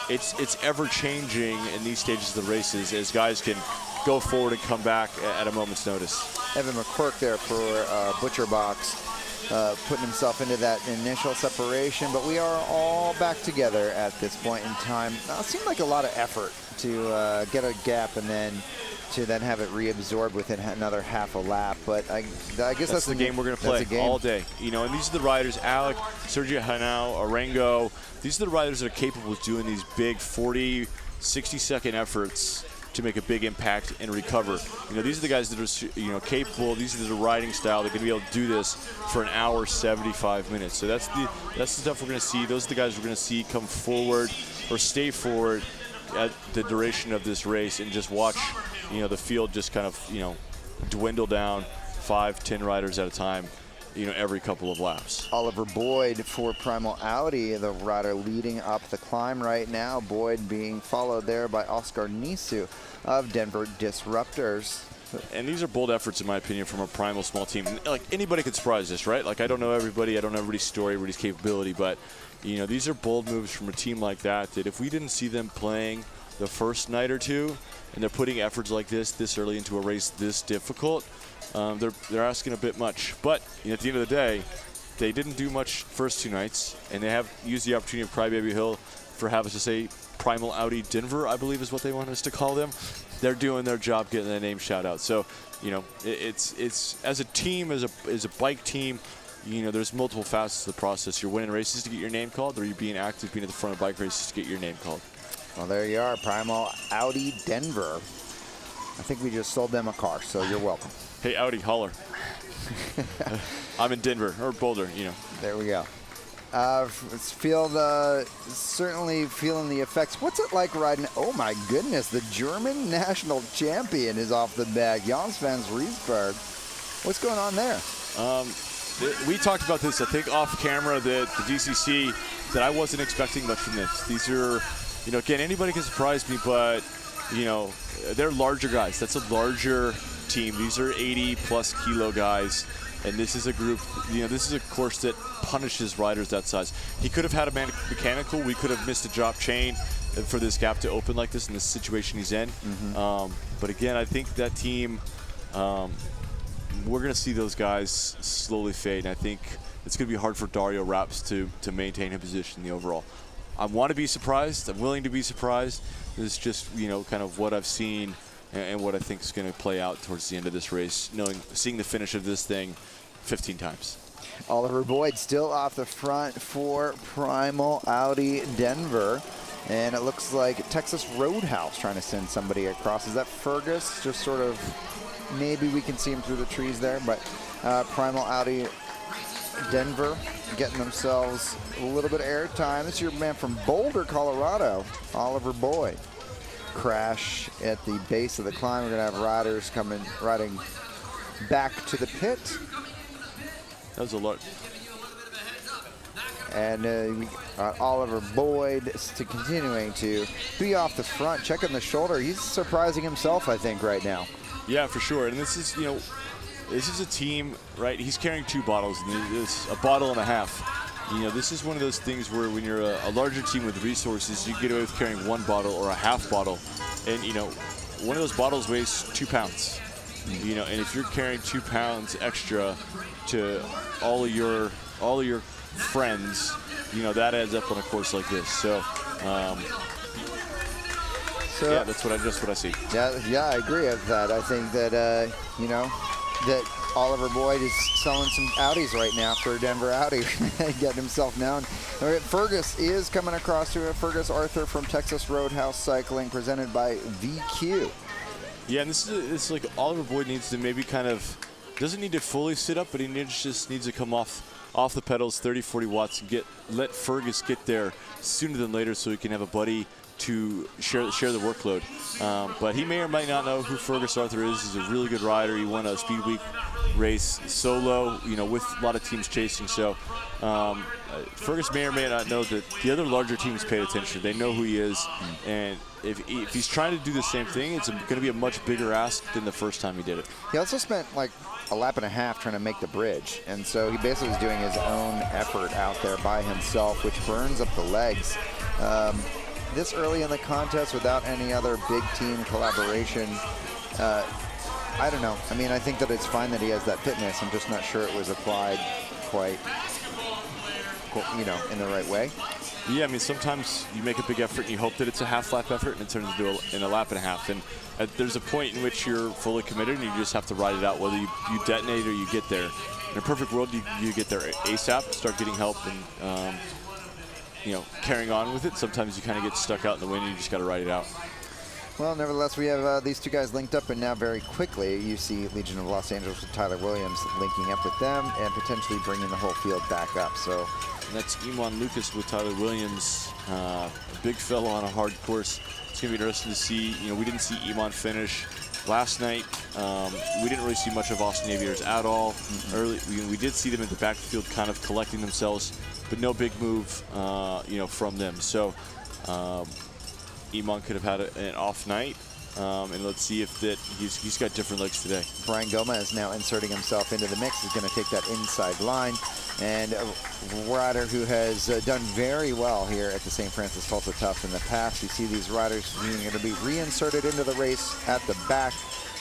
it's ever changing in these stages of the races as guys can go forward and come back at a moment's notice. Evan McQuirk there for Butcher Box. Putting himself into that initial separation, but we are all back together at this point in time. It seemed like a lot of effort to get a gap and then have it reabsorbed within another half a lap, but I guess that's the game we're going to play all day. And these are the riders, Alec, Sergio Henao, Arango. These are the riders that are capable of doing these big 40, 60-second efforts to make a big impact and recover. These are the guys that are, capable. These are the riding style. They're going to be able to do this for an hour, 75 minutes. So that's the stuff we're going to see. Those are the guys we're going to see come forward or stay forward at the duration of this race and just watch, the field just kind of, dwindle down 5, 10 riders at a time, every couple of laps. Oliver Boyd for Primal Audi, the rider leading up the climb right now. Boyd being followed there by Oscar Nisu of Denver Disruptors. And these are bold efforts, in my opinion, from a Primal small team. Like, anybody could surprise this, right? Like, I don't know everybody. I don't know everybody's story, everybody's capability. But, these are bold moves from a team like that if we didn't see them playing the first night or two, and they're putting efforts like this early into a race this difficult, they're asking a bit much. But at the end of the day, they didn't do much first 2 nights, and they have used the opportunity of Crybaby Hill for having us to say Primal Audi Denver, I believe is what they want us to call them. They're doing their job getting the name shout out. So, you know, it's as a team, as a bike team, you know, there's multiple facets of the process. You're winning races to get your name called, or you're being active, being at the front of bike races to get your name called. Well, there you are, Primal Audi Denver. I think we just sold them a car, so you're welcome. Hey, Audi, holler. I'm in Denver, or Boulder, you know. There we go. Certainly feeling the effects. What's it like riding? Oh my goodness, the German national champion is off the back. Jans van Riesberg. What's going on there? We talked about this, I think, off camera, the DCC, that I wasn't expecting much from this. These are, you know, again, anybody can surprise me, but, you know, they're larger guys. That's a larger team. These are 80-plus kilo guys. And this is a group, you know, this is a course that punishes riders that size. He could have had a mechanical. We could have missed a drop chain for this gap to open like this in the situation he's in. But again, I think that team, we're going to see those guys slowly fade. And I think it's going to be hard for Dario Raps to maintain his position in the overall. I want to be surprised. I'm willing to be surprised. It's just, you know, kind of what I've seen and what I think is going to play out towards the end of this race, seeing the finish of this thing 15 times. Oliver Boyd still off the front for Primal Audi Denver. And it looks like Texas Roadhouse trying to send somebody across. Is that Fergus? Just sort of, maybe we can see him through the trees there. But Primal Audi Denver getting themselves a little bit of airtime. This is your man from Boulder, Colorado, Oliver Boyd. Crash at the base of the climb. We're going to have riders riding back to the pit. That was a lot. And we got Oliver Boyd continuing to be off the front, checking the shoulder. He's surprising himself, I think, right now. Yeah, for sure. And this is, you know, this is a team, right? He's carrying 2 bottles, and it's a bottle and a half. You know, this is one of those things where when you're a larger team with resources, you get away with carrying 1 bottle or a half bottle. And, you know, one of those bottles weighs 2 pounds. You know, and if you're carrying 2 pounds extra to all of your friends, you know, that adds up on a course like this. So, yeah, that's what I see. Yeah, I agree with that. I think that, you know, that Oliver Boyd is selling some Audis right now for Denver Audi, getting himself known. All right, Fergus is coming across to Fergus Arthur from Texas Roadhouse Cycling, presented by VQ. Yeah, and it's like Oliver Boyd needs to maybe kind of, doesn't need to fully sit up, but he just needs to come off the pedals, 30, 40 watts, and let Fergus get there sooner than later so he can have a buddy to share the workload. But he may or might not know who Fergus Arthur is. He's a really good rider. He won a Speed Week race solo, you know, with a lot of teams chasing. So Fergus may or may not know that the other larger teams paid attention. They know who he is, and if he's trying to do the same thing, it's going to be a much bigger ask than the first time he did it. He also spent like a lap and a half trying to make the bridge, and so he basically was doing his own effort out there by himself, which burns up the legs. This early in the contest without any other big team collaboration, I don't know. I mean, I think that it's fine that he has that fitness. I'm just not sure it was applied quite, you know, in the right way. Yeah, I mean, sometimes you make a big effort and you hope that it's a half lap effort and it turns into a lap and a half. And there's a point in which you're fully committed and you just have to ride it out, whether you detonate or you get there. In a perfect world, you get there ASAP, start getting help and, you know, carrying on with it. Sometimes you kind of get stuck out in the wind and you just got to ride it out. Well, nevertheless, we have these two guys linked up, and now very quickly you see Legion of Los Angeles with Tyler Williams linking up with them and potentially bringing the whole field back up. So that's Iman Lucas with Tyler Williams, a big fella on a hard course. It's going to be interesting to see. You know, we didn't see Iman finish last night. We didn't really see much of Austin Aviators at all. Early, we did see them in the backfield kind of collecting themselves, but no big move, you know, from them. So Iman could have had an off night, and let's see if he's got different legs today. Brian Gomez now inserting himself into the mix. He's going to take that inside line, and a rider who has done very well here at the St. Francis Tulsa Tufts in the past. You see these riders being going to be reinserted into the race at the back.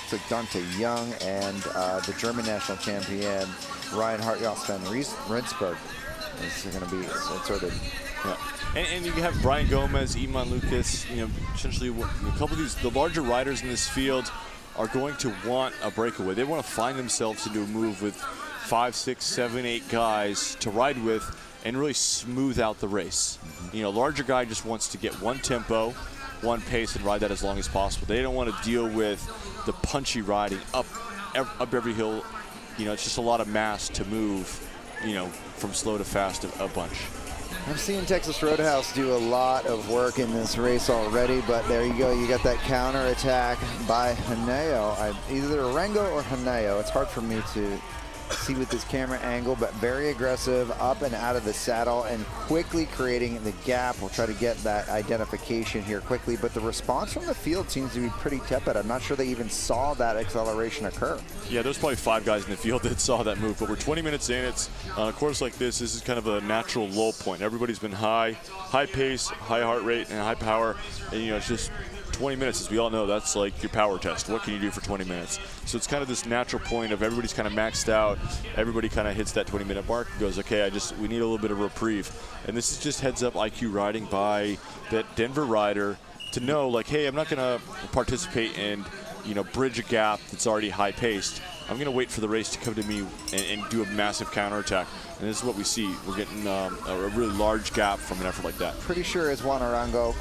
It's like Dante Young and the German national champion Ryan Hartjoss van Rinsberg is going to be inserted Yeah. And you have Brian Gomez, Iman Lucas, essentially a couple of these, the larger riders in this field are going to want a breakaway. They want to find themselves into a move with 5, 6, 7, 8 guys to ride with and really smooth out the race. Larger guy just wants to get one tempo, one pace, and ride that as long as possible. They don't want to deal with the punchy riding up every hill. It's just a lot of mass to move, from slow to fast a bunch. I'm seeing Texas Roadhouse do a lot of work in this race already, but there you go. You got that counter attack by Haneo. Either Arango or Haneo. It's hard for me to see with this camera angle, but very aggressive up and out of the saddle and quickly creating the gap. We'll try to get that identification here quickly, but the response from the field seems to be pretty tepid. I'm not sure they even saw that acceleration occur. Yeah, there's probably 5 guys in the field that saw that move, but we're 20 minutes in. It's on a course like this is kind of a natural low point. Everybody's been high pace, high heart rate, and high power, and it's just 20 minutes, as we all know, that's like your power test. What can you do for 20 minutes? So it's kind of this natural point of everybody's kind of maxed out. Everybody kind of hits that 20-minute mark and goes, okay, we need a little bit of reprieve. And this is just heads-up IQ riding by that Denver rider to know, like, hey, I'm not going to participate and, bridge a gap that's already high-paced. I'm going to wait for the race to come to me and do a massive counterattack. And this is what we see. We're getting a really large gap from an effort like that. Pretty sure it's Juan Arango.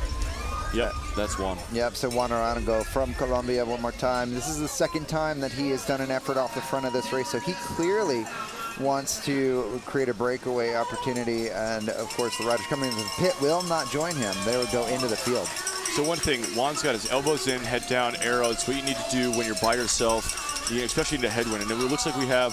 Yep, that's Juan. Yep, so Juan Arango from Colombia one more time. This is the second time that he has done an effort off the front of this race, so he clearly wants to create a breakaway opportunity, and of course the riders coming into the pit will not join him. They will go into the field. So one thing, Juan's got his elbows in, head down, arrow. It's what you need to do when you're by yourself, especially into headwind. And it looks like we have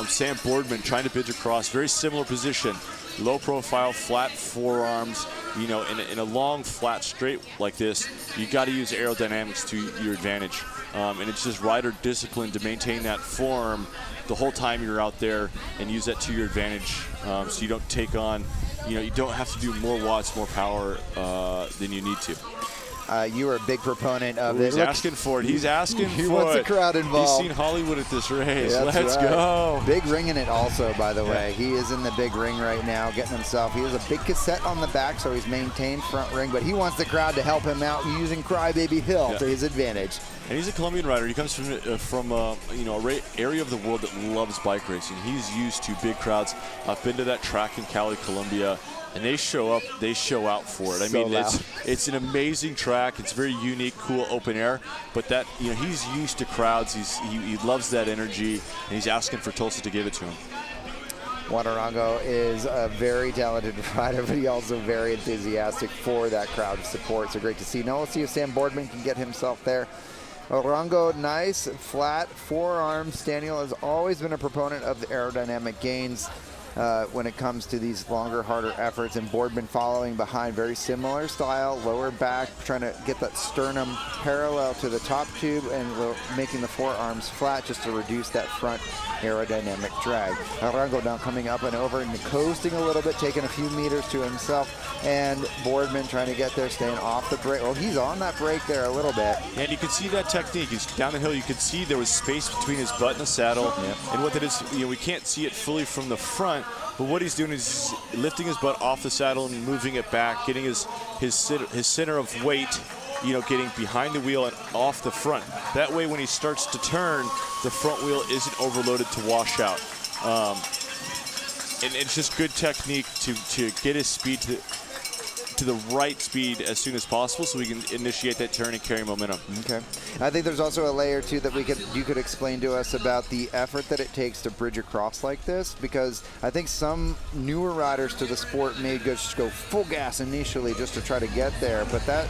Sam Boardman trying to bridge across, very similar position. Low profile, flat forearms, in a long, flat straight like this, you got to use aerodynamics to your advantage. And it's just rider discipline to maintain that form the whole time you're out there and use that to your advantage, so you don't take on, you don't have to do more watts, more power than you need to. You are a big proponent of it. He's asking for it. He's asking for it. He wants the crowd involved. He's seen Hollywood at this race. Yeah, Let's right. go. Big ring in it also, by the way. He is in the big ring right now, getting himself. He has a big cassette on the back, so he's maintained front ring, but he wants the crowd to help him out using Crybaby Hill to his advantage. And he's a Colombian rider. He comes from a area of the world that loves bike racing. He's used to big crowds. I've been to that track in Cali, Colombia. And they show up, they show out for it. I mean, it's an amazing track. It's very unique, cool, open air. But that, he's used to crowds. He loves that energy, and he's asking for Tulsa to give it to him. Juan Arango is a very talented rider, but he also very enthusiastic for that crowd support. So great to see. Now let's see if Sam Boardman can get himself there. Arango, nice, flat forearms. Daniel has always been a proponent of the aerodynamic gains when it comes to these longer, harder efforts, and Boardman following behind. Very similar style, lower back, trying to get that sternum parallel to the top tube and making the forearms flat just to reduce that front aerodynamic drag. Arango now coming up and over and coasting a little bit, taking a few meters to himself, and Boardman trying to get there, staying off the brake. Well, he's on that brake there a little bit. And you can see that technique. He's down the hill. You can see there was space between his butt and the saddle. Yep. And what that is, we can't see it fully from the front, but what he's doing is lifting his butt off the saddle and moving it back, getting his center of weight, getting behind the wheel and off the front. That way, when he starts to turn, the front wheel isn't overloaded to wash out. And it's just good technique to get his speed to the right speed as soon as possible, so we can initiate that turn and carry momentum. Okay. I think there's also a layer too that you could explain to us about the effort that it takes to bridge across like this, because I think some newer riders to the sport may just go full gas initially just to try to get there, but that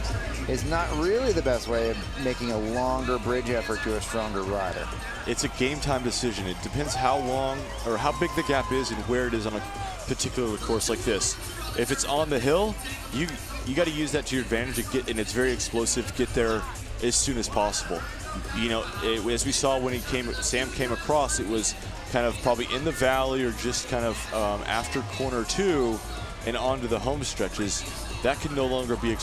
is not really the best way of making a longer bridge effort to a stronger rider. It's a game time decision. It depends how long or how big the gap is and where it is on a particular course like this. If it's on the hill, you got to use that to your advantage and it's very explosive. Get there as soon as possible. As we saw when Sam came across, it was kind of probably in the valley or just kind of after corner 2 and onto the home stretches. That can no longer be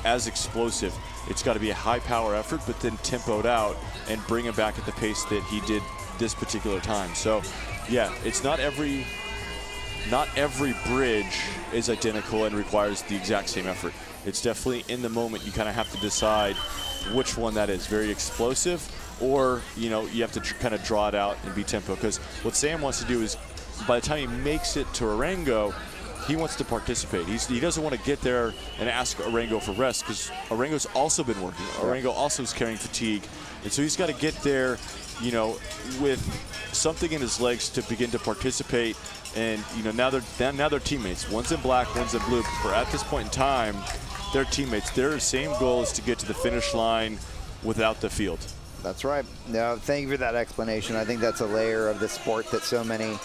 as explosive. It's got to be a high power effort, but then tempoed out and bring him back at the pace that he did this particular time. So, yeah, it's not every not every bridge is identical and requires the exact same effort. It's definitely in the moment you kind of have to decide which one that is. Very explosive, or you have to kind of draw it out and be tempo. Because what Sam wants to do is, by the time he makes it to Arango, he wants to participate. He doesn't want to get there and ask Arango for rest, because Arango's also been working. Arango also is carrying fatigue, and so he's got to get there, with something in his legs to begin to participate. And now they're teammates. One's in black, one's in blue. For at this point in time, they're teammates. Their same goal is to get to the finish line without the field. That's right. No, thank you for that explanation. I think that's a layer of the sport that so many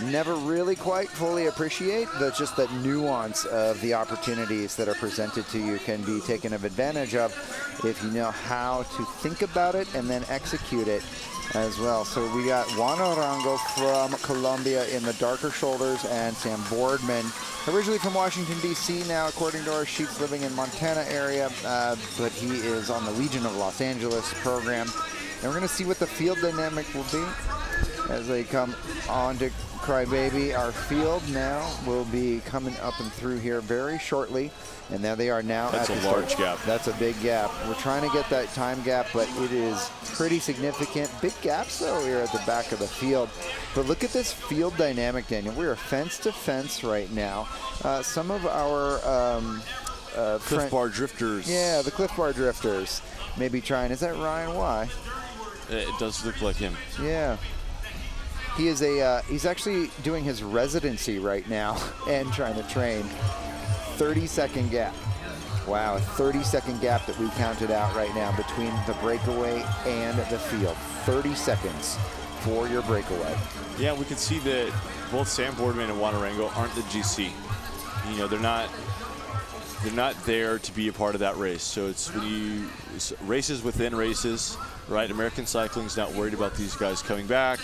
never really quite fully appreciate. Just that nuance of the opportunities that are presented to you can be taken advantage of if you know how to think about it and then execute it as well. So we got Juan Arango from Colombia in the darker shoulders, and Sam Boardman, originally from Washington, D.C., now according to our sheets living in Montana area, but he is on the Legion of Los Angeles program. And we're going to see what the field dynamic will be as they come on to Crybaby. Our field now will be coming up and through here very shortly. And there they are now. That's a large gap. That's a big gap. We're trying to get that time gap, but it is pretty significant. Big gaps, though, here at the back of the field. But look at this field dynamic, Daniel. We are fence to fence right now. Some of our Cliff Bar Drifters. Yeah, the Cliff Bar Drifters may be trying. Is that Ryan Y? It does look like him. Yeah. He is he's actually doing his residency right now and trying to train. 30-second gap. Wow, a 30-second gap that we counted out right now between the breakaway and the field. 30 seconds for your breakaway. Yeah, we can see that both Sam Boardman and Juan Arango aren't the GC. They're not there to be a part of that race. So it's races within races, right? American Cycling's not worried about these guys coming back.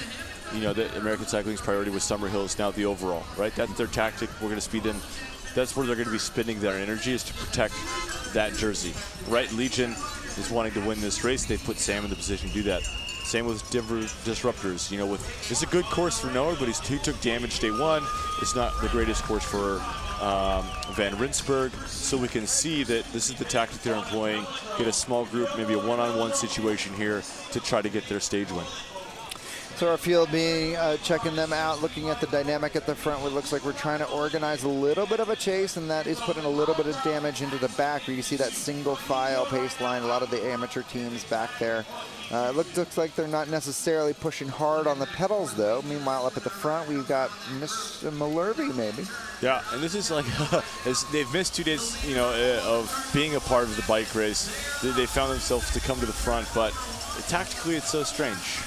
The American Cycling's priority was Summerhill is now the overall, right? That's their tactic. We're going to speed in. That's where they're going to be spending their energy, is to protect that jersey, right? Legion is wanting to win this race. They put Sam in the position to do that. Same with Disruptors. It's a good course for Noah, but he took damage day one. It's not the greatest course for Van Rensburg. So we can see that this is the tactic they're employing. Get a small group, maybe a one-on-one situation here to try to get their stage win. So our field being checking them out, looking at the dynamic at the front. It looks like we're trying to organize a little bit of a chase, and that is putting a little bit of damage into the back. Where you see that single file pace line, a lot of the amateur teams back there. It looks like they're not necessarily pushing hard on the pedals, though. Meanwhile, up at the front, we've got Miss McElroy, maybe. Yeah, and this is like, they've missed 2 days, of being a part of the bike race. They found themselves to come to the front, but tactically, it's so strange.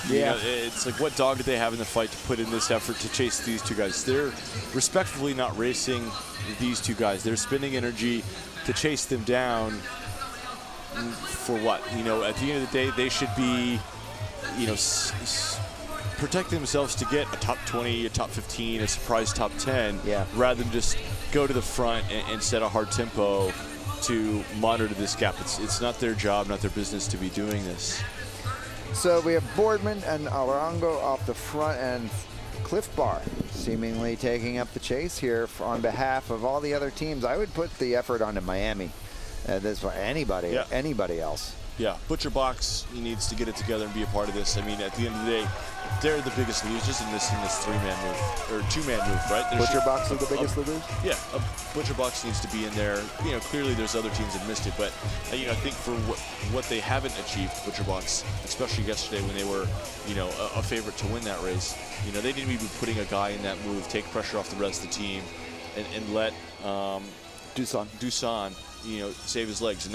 Yeah. It's like, what dog did they have in the fight to put in this effort to chase these two guys? They're respectfully not racing these two guys. They're spending energy to chase them down for what? At the end of the day, they should be, protecting themselves to get a top 20, a top 15, a surprise top 10, rather than just go to the front and set a hard tempo to monitor this gap. It's not their job, not their business to be doing this. So we have Boardman and Arango off the front, and Cliff Bar seemingly taking up the chase here on behalf of all the other teams. I would put the effort onto Miami. This one, anybody else. Yeah, Butcher Box, he needs to get it together and be a part of this. I mean, at the end of the day, they're the biggest losers in this three-man move, or two-man move, right? Butcher Box are the biggest losers? Yeah, Butcher Box needs to be in there. Clearly there's other teams that missed it, but I think for what they haven't achieved, Butcher Box, especially yesterday when they were, a favorite to win that race, they need to be putting a guy in that move, take pressure off the rest of the team, and let Dusan, save his legs,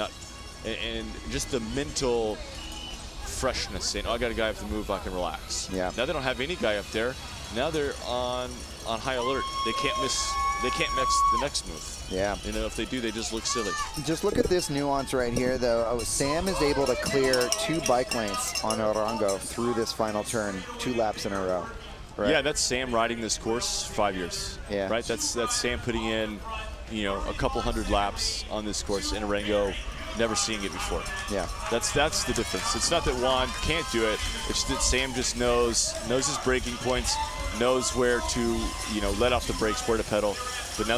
and just the mental freshness, saying, "Oh, I got a guy up the move, I can relax." Yeah. Now they don't have any guy up there. Now they're on high alert. They can't miss the next move. Yeah. If they do, they just look silly. Just look at this nuance right here, though. Sam is able to clear 2 bike lengths on Arango through this final turn, 2 laps in a row. Right? Yeah, that's Sam riding this course 5 years. Yeah. Right. That's Sam putting in, a couple hundred laps on this course, and Arango never seeing it before. Yeah. That's the difference. It's not that Juan can't do it. It's that Sam just knows his breaking points, knows where to let off the brakes, where to pedal. But now